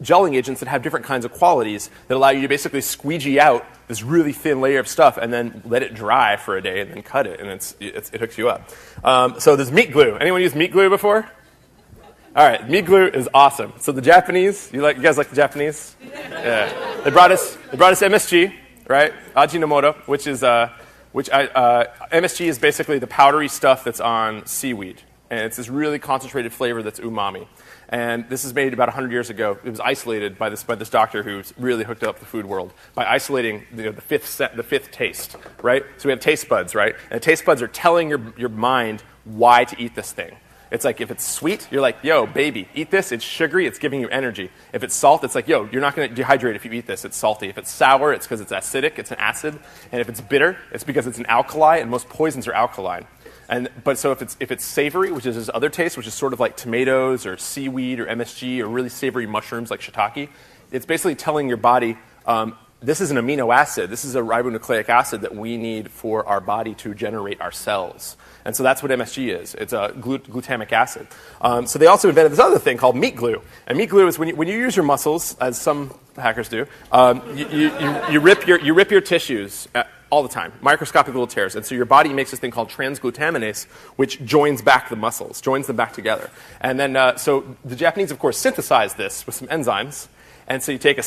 gelling agents that have different kinds of qualities that allow you to basically squeegee out this really thin layer of stuff and then let it dry for a day and then cut it, and it hooks you up. So there's meat glue. Anyone used meat glue before? All right, meat glue is awesome. So the Japanese, you guys like the Japanese? Yeah. They brought us MSG, right? Ajinomoto, MSG is basically the powdery stuff that's on seaweed. And it's this really concentrated flavor that's umami. And this is made about 100 years ago. It was isolated by this doctor who's really hooked up the food world by isolating the fifth taste, right? So we have taste buds, right? And taste buds are telling your mind why to eat this thing. It's like if it's sweet, you're like, yo, baby, eat this. It's sugary. It's giving you energy. If it's salt, it's like, yo, you're not going to dehydrate if you eat this. It's salty. If it's sour, it's because it's acidic. It's an acid. And if it's bitter, it's because it's an alkali, and most poisons are alkaline. But so if it's savory, which is this other taste, which is sort of like tomatoes or seaweed or MSG or really savory mushrooms like shiitake, it's basically telling your body, this is an amino acid. This is a ribonucleic acid that we need for our body to generate our cells. And so that's what MSG is. It's a glutamic acid. So they also invented this other thing called meat glue. And meat glue is when you use your muscles, as some hackers do, you rip your tissues all the time, microscopic little tears. And so your body makes this thing called transglutaminase, which joins back the muscles, joins them back together. And then, so the Japanese, of course, synthesize this with some enzymes. And so you take a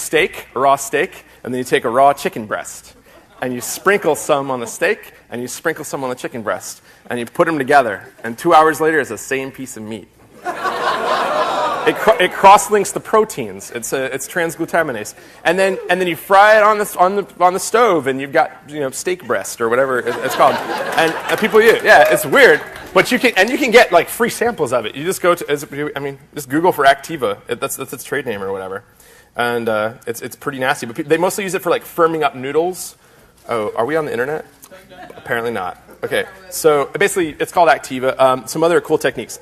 raw steak, and then you take a raw chicken breast. And you sprinkle some on the steak, and you sprinkle some on the chicken breast. And you put them together. And 2 hours later, it's the same piece of meat. It cross-links the proteins. It's transglutaminase, and then you fry it on the stove, and you've got steak breast or whatever it's called, and people eat it. Yeah, it's weird, but you can get like free samples of it. You just go to just Google for Activa. That's its trade name or whatever, and it's pretty nasty. But they mostly use it for like firming up noodles. Oh, are we on the internet? Apparently not. Okay, so basically it's called Activa. Some other cool techniques.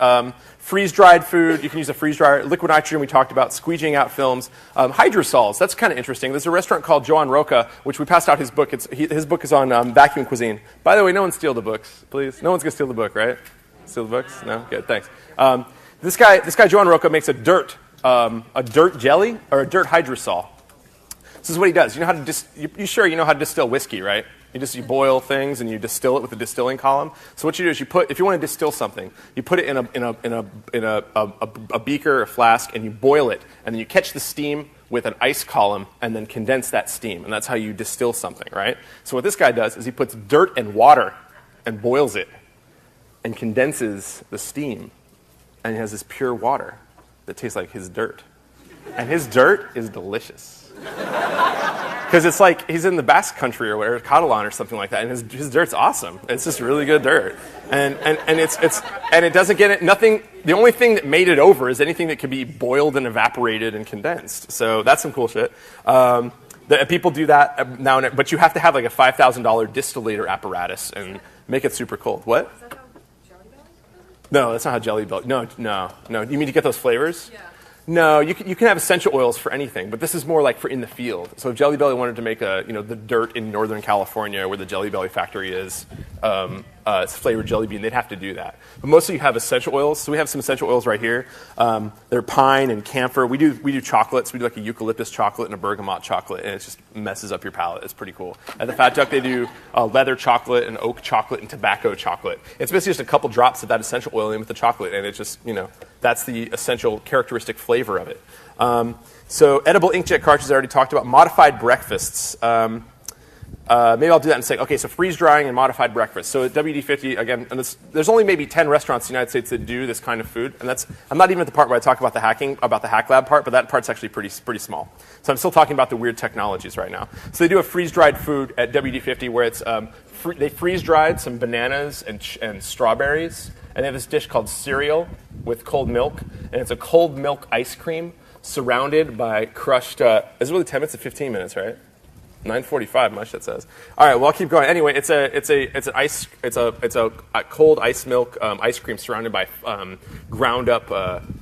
Freeze-dried food, you can use a freeze dryer. Liquid nitrogen we talked about, squeegeeing out films. Hydrosols, that's kind of interesting. There's a restaurant called Joan Roca, which we passed out his book. His book is on vacuum cuisine. By the way, no one steal the books, please. No one's going to steal the book, right? Steal the books? No? Good, thanks. This guy Joan Roca makes a dirt jelly or a dirt hydrosol. This is what he does. You know how to you sure you know how to distill whiskey, right? You boil things and you distill it with a distilling column. So what you do is if you want to distill something, you put it in a beaker or flask and you boil it, and then you catch the steam with an ice column and then condense that steam, and that's how you distill something, right? So what this guy does is he puts dirt and water and boils it and condenses the steam, and he has this pure water that tastes like his dirt, and his dirt is delicious. Because it's like he's in the Basque country or whatever, Catalan or something like that, and his dirt's awesome. It's just really good dirt, and it doesn't get it. Nothing. The only thing that made it over is anything that could be boiled and evaporated and condensed. So that's some cool shit. People do that now and then, but you have to have like a $5,000 distillator apparatus and make it super cold. What? Is that how Jelly Belly? No, that's not how Jelly Belly. No. You mean to get those flavors? Yeah. No, you can have essential oils for anything, but this is more like for in the field. So if Jelly Belly wanted to make the dirt in Northern California where the Jelly Belly factory is, it's flavored jelly bean, they'd have to do that. But mostly you have essential oils. So we have some essential oils right here. They're pine and camphor. We do chocolates. We do like a eucalyptus chocolate and a bergamot chocolate, and it just messes up your palate. It's pretty cool. At the Fat Duck, they do leather chocolate and oak chocolate and tobacco chocolate. It's basically just a couple drops of that essential oil in with the chocolate, and it's just, that's the essential characteristic flavor of it. So edible inkjet cartridges I already talked about. Modified breakfasts. Maybe I'll do that in a second. Okay, so freeze drying and modified breakfast. So at WD-50, again, and there's only maybe 10 restaurants in the United States that do this kind of food. And I'm not even at the part where I talk about the hack lab part, but that part's actually pretty small. So I'm still talking about the weird technologies right now. So they do a freeze-dried food at WD-50 where it's they freeze-dried some bananas and strawberries. And they have this dish called cereal with cold milk. And it's a cold milk ice cream surrounded by crushed, it's really 10 minutes to 15 minutes, right? 9:45, much that says. All right, well I'll keep going. Anyway, it's a cold ice milk ice cream surrounded by ground up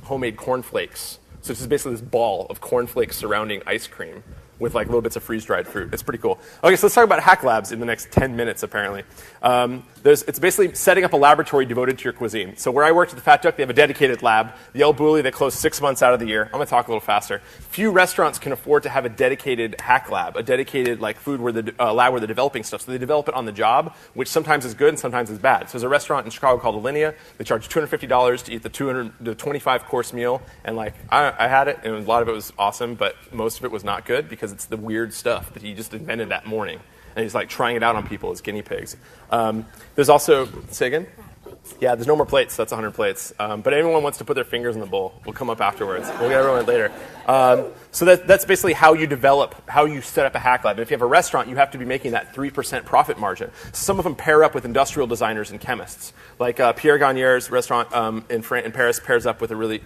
homemade cornflakes. So it's just basically this ball of cornflakes surrounding ice cream. with like little bits of freeze-dried fruit. It's pretty cool. Okay, so let's talk about hack labs in the next 10 minutes, apparently. It's basically setting up a laboratory devoted to your cuisine. So where I worked at the Fat Duck, they have a dedicated lab. The El Bulli, they close 6 months out of the year. I'm going to talk a little faster. Few restaurants can afford to have a dedicated hack lab, a dedicated like food where lab where they're developing stuff. So they develop it on the job, which sometimes is good and sometimes is bad. So there's a restaurant in Chicago called Alinea. They charge $250 to eat the 25-course meal. And like I had it, and a lot of it was awesome, but most of it was not good because it's the weird stuff that he just invented that morning. And he's like trying it out on people as guinea pigs. There's also, say again? Yeah, there's no more plates. That's 100 plates. But anyone wants to put their fingers in the bowl, we'll come up afterwards. We'll get everyone later. So that's basically how you develop, how you set up a hack lab. And if you have a restaurant, you have to be making that 3% profit margin. Some of them pair up with industrial designers and chemists. Like Pierre Gagnier's restaurant in Paris pairs up with a really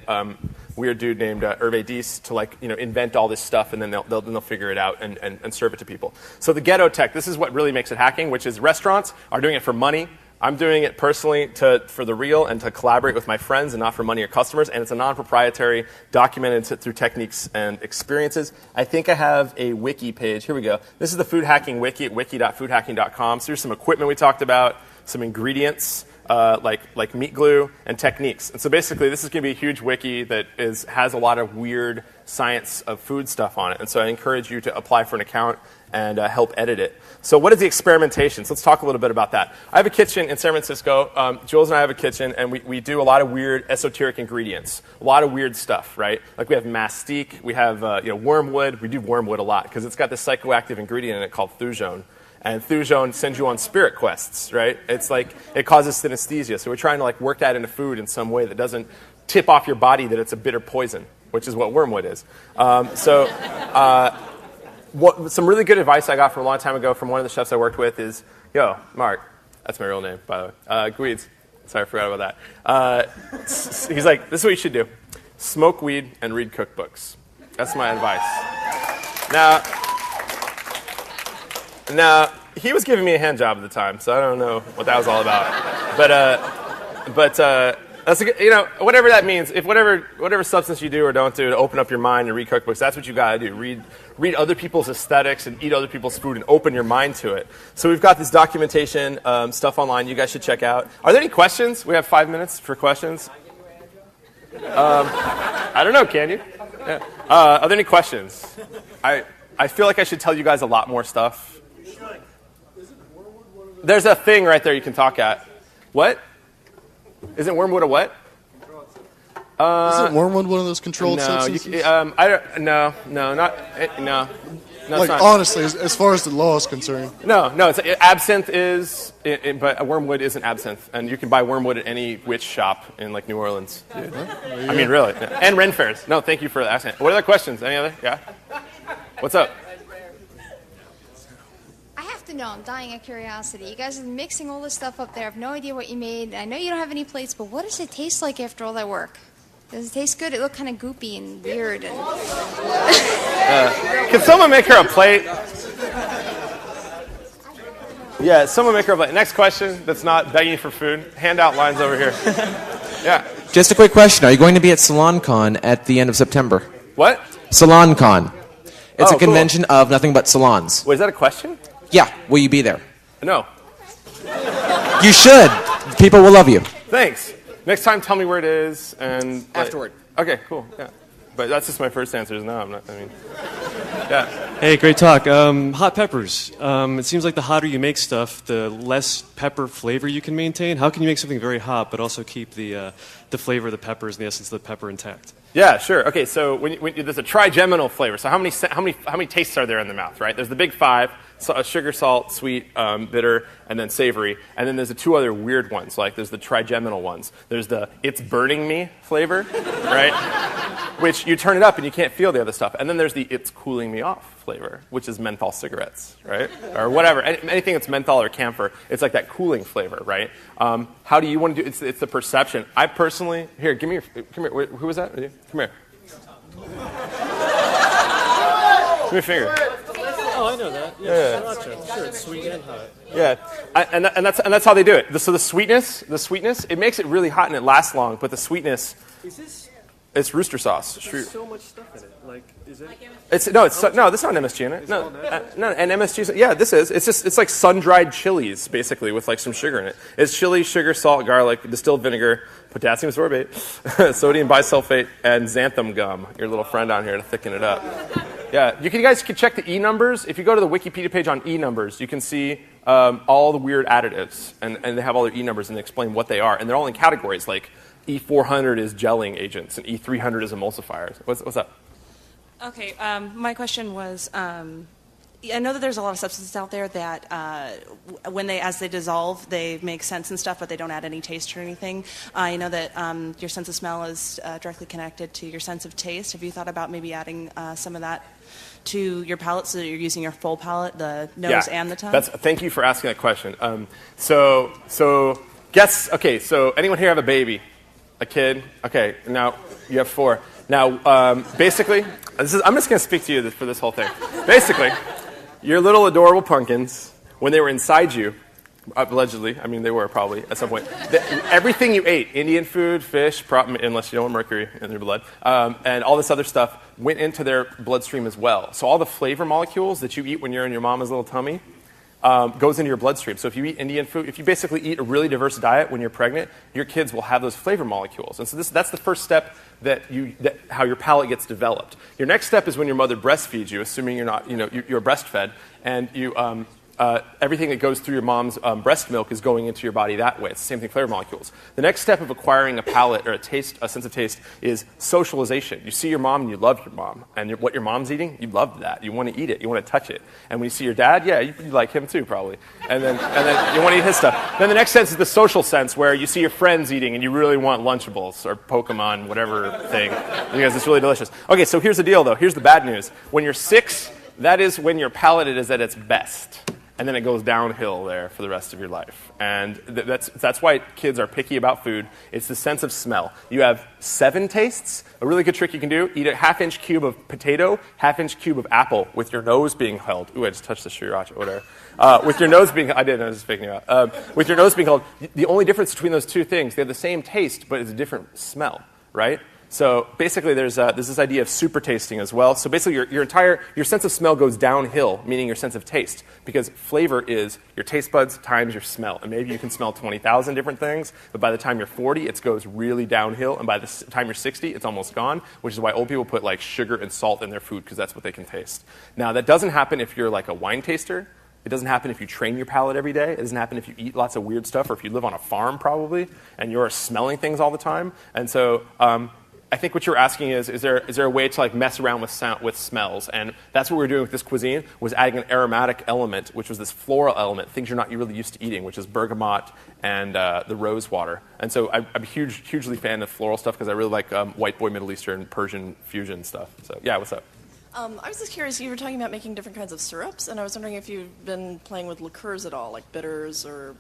weird dude named Hervé Dice to invent all this stuff, and then they'll figure it out and serve it to people. So the ghetto tech, this is what really makes it hacking, which is restaurants are doing it for money. I'm doing it personally for the real and to collaborate with my friends and not for money or customers, and it's a non-proprietary, documented through techniques and experiences. I think I have a wiki page. Here we go. This is the food hacking wiki at wiki.foodhacking.com. So here's some equipment we talked about, some ingredients, like meat glue, and techniques. And so basically, this is going to be a huge wiki that has a lot of weird science of food stuff on it. And so I encourage you to apply for an account and help edit it. So what is the experimentation? So let's talk a little bit about that. I have a kitchen in San Francisco. Jules and I have a kitchen, and we do a lot of weird esoteric ingredients, a lot of weird stuff, right? Like we have mastique, we have wormwood. We do wormwood a lot because it's got this psychoactive ingredient in it called thujone. And thujone sends you on spirit quests, right? It's like it causes synesthesia. So we're trying to work that into food in some way that doesn't tip off your body that it's a bitter poison, which is what wormwood is. Some really good advice I got from a long time ago from one of the chefs I worked with is, yo, Mark, that's my real name, by the way, Guides. Sorry, I forgot about that. He's like, this is what you should do. Smoke weed and read cookbooks. That's my advice. Now, he was giving me a hand job at the time, so I don't know what that was all about. But that's whatever that means. If whatever substance you do or don't do to open up your mind and read cookbooks, that's what you got to do. Read other people's aesthetics and eat other people's food and open your mind to it. So we've got this documentation stuff online. You guys should check out. Are there any questions? We have 5 minutes for questions. I don't know. Can you? Yeah. Are there any questions? I feel like I should tell you guys a lot more stuff. There's a thing right there you can talk at. What? Isn't wormwood a what? Isn't wormwood one of those controlled substances? No. Like, honestly, as far as the law is concerned. No. Absinthe is, but wormwood isn't absinthe. And you can buy wormwood at any witch shop in, New Orleans. Dude. I mean, really. Yeah. And Ren fairs. No, thank you for asking. What other questions? Any other? Yeah? What's up? I have to know. I'm dying of curiosity. You guys are mixing all this stuff up there. I have no idea what you made. I know you don't have any plates, but what does it taste like after all that work? Does it taste good? It looked kind of goopy and weird. Can someone make her a plate? Yeah, someone make her a plate. Next question that's not begging for food. Handout lines over here. Yeah. Just a quick question. Are you going to be at SalonCon at the end of September? What? SalonCon. It's a convention cool. of nothing but salons. Wait, is that a question? Yeah. Will you be there? No. You should. People will love you. Thanks. Next time, tell me where it is and afterward. Okay, cool. Yeah, but that's just my first answer. Is no, I'm not. Yeah. Hey, great talk. Hot peppers. It seems like the hotter you make stuff, the less pepper flavor you can maintain. How can you make something very hot but also keep the flavor of the peppers and the essence of the pepper intact? Yeah, sure. Okay, so when there's a trigeminal flavor. So how many tastes are there in the mouth? Right? There's the big five: sugar, salt, sweet, bitter, and then savory. And then there's the two other weird ones. Like there's the trigeminal ones. There's the "it's burning me" flavor, right? Which you turn it up and you can't feel the other stuff. And then there's the "it's cooling me off" flavor, which is menthol cigarettes, right? Or whatever. Anything that's menthol or camphor, it's like that cooling flavor, right? How do you want to do it? It's the perception. I personally, here, come here. Who was that? Come here. Give me a finger. Oh, I know that. Yeah. Sriracha. Sure, it's sweet and hot. Yeah, and that's how they do it. So the sweetness, it makes it really hot and it lasts long. But the sweetness, It's rooster sauce. There's so much stuff in it. Like, is it? This is not MSG in it. No, and MSG. Yeah, this is. It's like sun-dried chilies basically with like some sugar in it. It's chili, sugar, salt, garlic, distilled vinegar, potassium sorbate, sodium bisulfate, and xanthan gum. Your little friend on here to thicken it up. Yeah, you guys can check the E numbers. If you go to the Wikipedia page on E numbers, you can see all the weird additives, and they have all their E numbers and they explain what they are, and they're all in categories like E400 is gelling agents and E300 is emulsifiers. What's up? Okay, my question was, I know that there's a lot of substances out there that as they dissolve, they make scents and stuff, but they don't add any taste or anything. I know that your sense of smell is directly connected to your sense of taste. Have you thought about maybe adding some of that to your palate so that you're using your full palate, the nose and the tongue? Thank you for asking that question. So anyone here have a baby? A kid? Okay, now you have 4. Now, basically, I'm just going to speak to you for this whole thing. Basically, your little adorable pumpkins, when they were inside you, allegedly, I mean they were probably at some point, everything you ate, Indian food, fish, unless you don't want mercury in your blood, and all this other stuff went into their bloodstream as well. So all the flavor molecules that you eat when you're in your mama's little tummy goes into your bloodstream. So if you eat Indian food, if you basically eat a really diverse diet when you're pregnant, your kids will have those flavor molecules. And so that's the first step how your palate gets developed. Your next step is when your mother breastfeeds you, assuming you're not, you're breastfed, and you everything that goes through your mom's breast milk is going into your body that way. It's the same thing, flavor molecules. The next step of acquiring a palate or a sense of taste is socialization. You see your mom and you love your mom. And what your mom's eating, you love that. You want to eat it. You want to touch it. And when you see your dad, yeah, you like him too, probably. And then you want to eat his stuff. Then the next sense is the social sense, where you see your friends eating and you really want Lunchables or Pokemon, whatever thing, because it's really delicious. Okay, so here's the deal, though. Here's the bad news. When you're 6, that is when your palate is at its best. And then it goes downhill there for the rest of your life. And that's why kids are picky about food. It's the sense of smell. You have 7 tastes. A really good trick you can do, eat a half-inch cube of potato, half-inch cube of apple with your nose being held. Ooh, I just touched the sriracha, whatever. With your nose being, I was just faking it out. With your nose being held, the only difference between those two things, they have the same taste, but it's a different smell, right? So basically there's this idea of super tasting as well. So basically your sense of smell goes downhill, meaning your sense of taste, because flavor is your taste buds times your smell. And maybe you can smell 20,000 different things, but by the time you're 40, it goes really downhill, and by the time you're 60, it's almost gone, which is why old people put like sugar and salt in their food, because that's what they can taste. Now that doesn't happen if you're like a wine taster. It doesn't happen if you train your palate every day. It doesn't happen if you eat lots of weird stuff, or if you live on a farm probably, and you're smelling things all the time. And so I think what you're asking is there a way to like mess around with smells? And that's what we were doing with this cuisine, was adding an aromatic element, which was this floral element, things you're not really used to eating, which is bergamot and the rose water. And so I'm a hugely fan of floral stuff, because I really like white boy Middle Eastern Persian fusion stuff. So yeah, what's up? I was just curious, you were talking about making different kinds of syrups, and I was wondering if you've been playing with liqueurs at all, like bitters or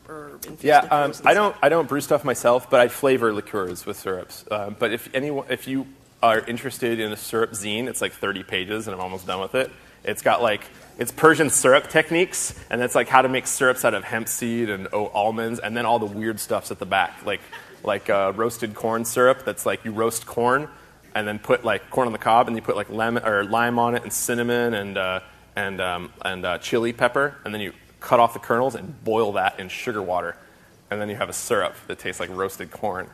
infused liqueurs. I don't brew stuff myself, but I flavor liqueurs with syrups. But if you are interested in a syrup zine, it's like 30 pages, and I'm almost done with it. It's got it's Persian syrup techniques, and that's like how to make syrups out of hemp seed and almonds, and then all the weird stuff's at the back, like roasted corn syrup. That's like you roast corn, and then put like corn on the cob, and you put like lemon or lime on it, and cinnamon and chili pepper, and then you cut off the kernels and boil that in sugar water, and then you have a syrup that tastes like roasted corn.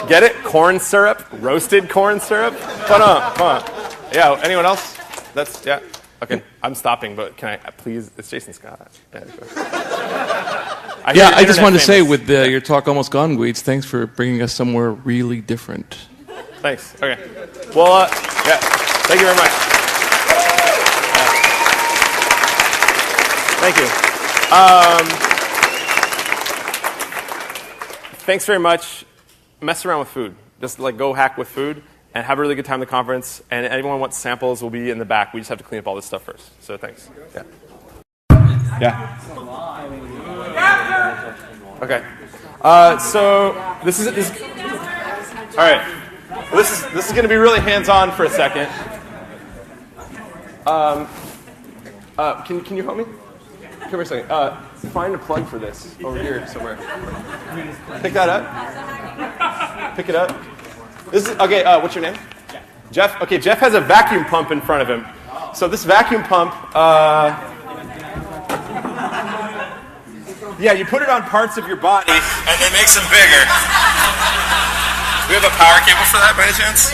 Get it? Corn syrup, roasted corn syrup. Come on. Yeah. Anyone else? Yeah. Okay. I'm stopping, but can I please? It's Jason Scott. Yeah, I just wanted to say, with your talk almost gone, Guides, thanks for bringing us somewhere really different. Thanks. Okay. Well, yeah. Thank you very much. Thank you. Thanks very much. Mess around with food. Just like go hack with food and have a really good time at the conference. And anyone who wants samples will be in the back. We just have to clean up all this stuff first. So thanks. Yeah. Okay. So this is all right. Well, this is going to be really hands-on for a second. Can you help me? Come here a second. Find a plug for this over here somewhere. Pick that up. Pick it up. This is okay. What's your name? Jeff. Okay, Jeff has a vacuum pump in front of him. So this vacuum pump, yeah, you put it on parts of your body and it makes them bigger. Do we have a power cable for that by any chance?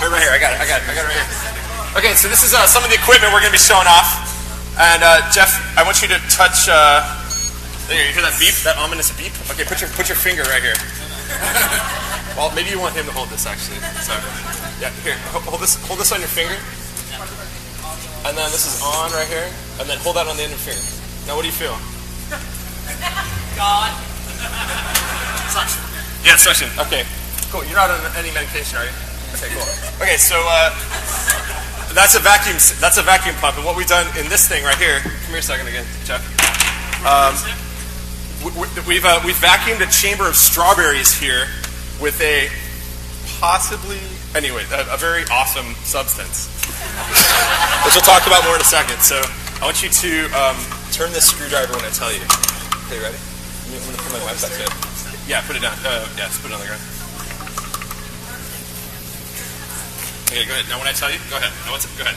Right here. I got it right here. Okay, so this is some of the equipment we're going to be showing off. And Jeff, I want you to touch. There, you hear that beep? That ominous beep? Okay, put your finger right here. Well, maybe you want him to hold this actually. So, yeah, here, hold this on your finger. And then this is on right here. And then hold that on the end of your finger. Now, what do you feel? God. Suction. Yeah, suction. Okay, cool. You're not on any medication, are you? Okay, cool. Okay, so that's a vacuum. That's a vacuum pump, and what we've done in this thing right here. Come here a second again, Jeff. We've vacuumed a chamber of strawberries here with a very awesome substance, which we'll talk about more in a second. So I want you to turn this screwdriver when I tell you. Okay, ready? I'm going to put my wife back to it. Yeah, put it down. Just put it on the ground. Okay, go ahead. Now when I tell you, go ahead. Now go ahead.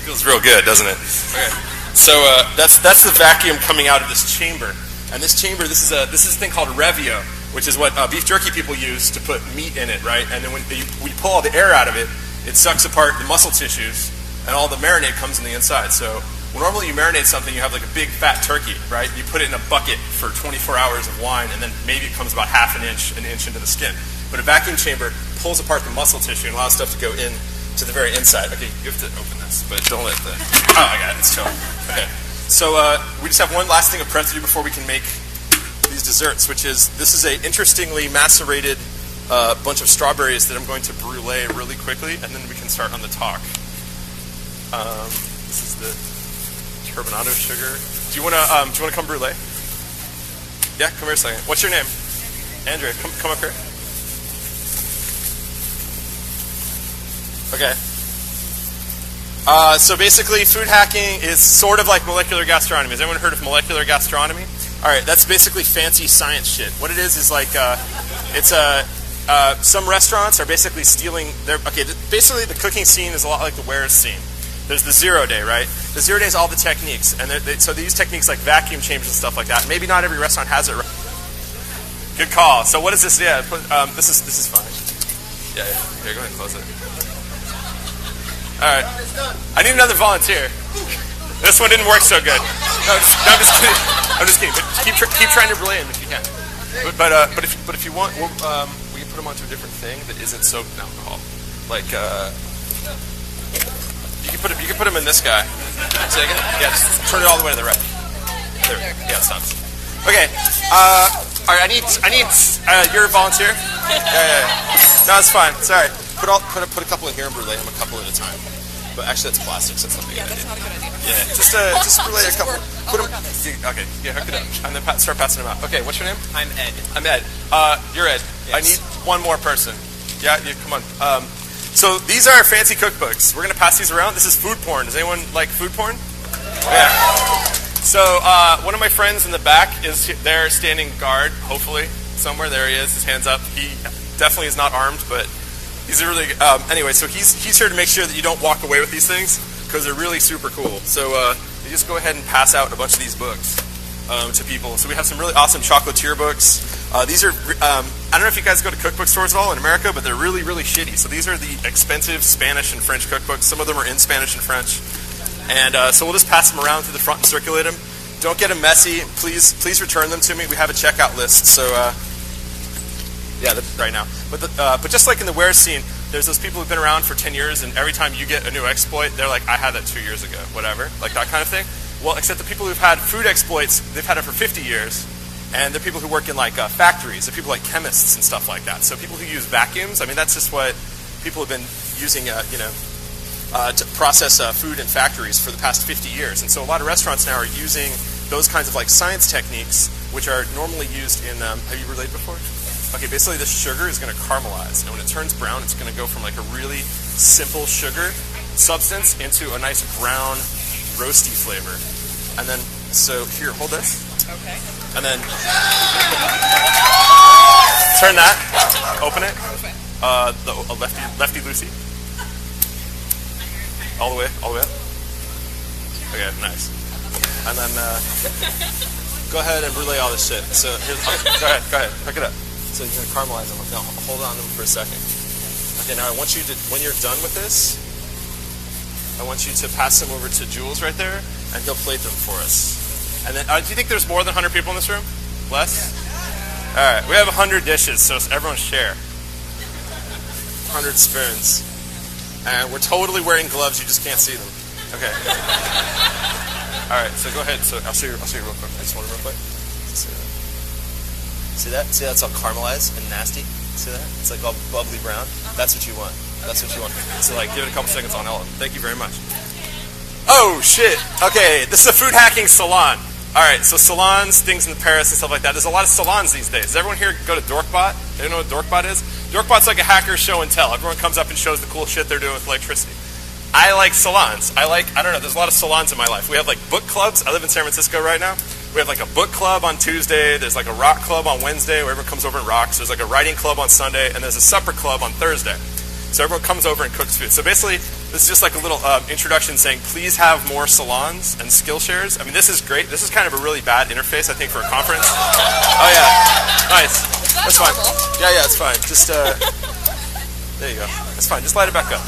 Feels real good, doesn't it? Okay. So that's the vacuum coming out of this chamber. And this chamber, this is a thing called Revio, which is what beef jerky people use to put meat in it, right? And then when you pull all the air out of it, it sucks apart the muscle tissues, and all the marinade comes in the inside. So normally you marinate something, you have like a big fat turkey, right? You put it in a bucket for 24 hours of wine, and then maybe it comes about an inch into the skin. But a vacuum chamber pulls apart the muscle tissue and allows stuff to go in to the very inside. Okay, you have to open this, but don't let the... Oh, I got it. It's chill. Okay. So we just have one last thing of prep to do before we can make these desserts, which is this is a interestingly macerated bunch of strawberries that I'm going to brulee really quickly, and then we can start on the talk. This is the turbinado sugar. Do you want to come brulee? Yeah, come here a second. What's your name? Andrea, come up here. Okay. So basically, food hacking is sort of like molecular gastronomy. Has anyone heard of molecular gastronomy? All right, that's basically fancy science shit. What it is like some restaurants are basically stealing their. Okay, basically the cooking scene is a lot like the wares scene. There's the 0 day, right? The 0 day is all the techniques, and so they use techniques like vacuum chambers and stuff like that. Maybe not every restaurant has it. Good call. So what is this? Yeah, this is fine. Yeah. Here, go ahead and close it. All right. I need another volunteer. This one didn't work so good. No, I'm just kidding. I'm just kidding. But keep trying to relay them if you can. But if you want, we can put them onto a different thing that isn't soaked in alcohol. Like you can put them in this guy. Say again? Yeah, just turn it all the way to the right. There we go. Yeah, it stops. Okay. All right. I need. You're a volunteer. Yeah. No, it's fine. Sorry. Put a couple in here and brulee them a couple at a time. But actually, that's plastic, so that's not a good idea. That's not a good idea. Yeah, just brulee a couple. Put them. Okay, yeah, hook it up, and then start passing them out. Okay, what's your name? I'm Ed. I'm Ed. You're Ed. Yes. I need one more person. Yeah, come on. So these are fancy cookbooks. We're gonna pass these around. This is food porn. Does anyone like food porn? Yeah. So one of my friends in the back is there standing guard. Hopefully, somewhere there he is. His hands up. He definitely is not armed, but. He's a really anyway. So he's here to make sure that you don't walk away with these things because they're really super cool. So you just go ahead and pass out a bunch of these books to people. So we have some really awesome chocolatier books. These are I don't know if you guys go to cookbook stores at all in America, but they're really shitty. So these are the expensive Spanish and French cookbooks. Some of them are in Spanish and French, and so we'll just pass them around to the front and circulate them. Don't get them messy. Please return them to me. We have a checkout list. So. Yeah, that's right now. But just like in the wares scene, there's those people who've been around for 10 years, and every time you get a new exploit, they're like, I had that 2 years ago, whatever, like that kind of thing. Well, except the people who've had food exploits, they've had it for 50 years, and they're people who work in like factories, they're people like chemists and stuff like that. So people who use vacuums, I mean, that's just what people have been using, to process food in factories for the past 50 years. And so a lot of restaurants now are using those kinds of like science techniques, which are normally used in, have you relayed before? Okay, basically this sugar is going to caramelize, and when it turns brown, it's going to go from like a really simple sugar substance into a nice brown, roasty flavor. And then, so here, hold this. Okay. And then, Turn that. Open it. Lefty loosey. All the way up. Okay, nice. And then go ahead and brulee all this shit. So here's, go ahead, pick it up. So you're gonna caramelize them. No, hold on to them for a second. Okay, now I want you to, when you're done with this, I want you to pass them over to Jules right there, and he'll plate them for us. And then, do you think there's more than 100 people in this room? Less? All right, we have 100 dishes, so everyone share. 100 spoons. And we're totally wearing gloves, you just can't see them. Okay. All right, so go ahead. So I'll show you real quick. I just want it real quick. See that? See that's all caramelized and nasty? See that? It's like all bubbly brown. That's what you want. That's what you want. So like, give it a couple seconds on Ellen. Thank you very much. Oh, shit. Okay, this is a food hacking salon. All right, so salons, things in Paris and stuff like that. There's a lot of salons these days. Does everyone here go to Dorkbot? You know what Dorkbot is? Dorkbot's like a hacker show and tell. Everyone comes up and shows the cool shit they're doing with electricity. I like salons. I don't know, there's a lot of salons in my life. We have like book clubs. I live in San Francisco right now. We have like a book club on Tuesday. There's like a rock club on Wednesday where everyone comes over and rocks. There's like a writing club on Sunday. And there's a supper club on Thursday. So everyone comes over and cooks food. So basically, this is just like a little introduction saying, please have more salons and Skillshares. I mean, this is great. This is kind of a really bad interface, I think, for a conference. Oh, yeah. Nice. That's fine. Yeah, it's fine. Just, there you go. That's fine. Just light it back up.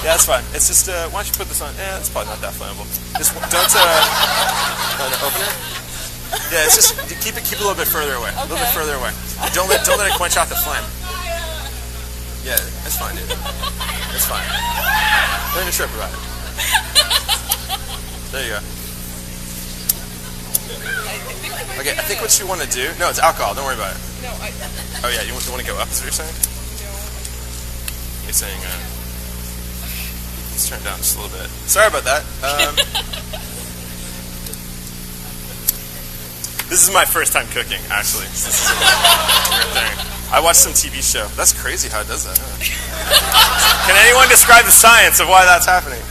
Yeah, that's fine. It's just, why don't you put this on? Yeah, it's probably not that flammable. Just don't, open it. Yeah, it's just, keep it a little bit further away. A little bit further away. Don't let it quench out the flame. Yeah, it's fine, dude. It's fine. Don't even trip about it. There you go. Okay, I think what you want to do... No, it's alcohol. Don't worry about it. No, Oh, yeah, you want to go up, is what you're saying? You're saying... let's turn it down just a little bit. Sorry about that. This is my first time cooking, actually. So this is a weird thing. I watched some TV show. That's crazy how it does that, huh? Can anyone describe the science of why that's happening?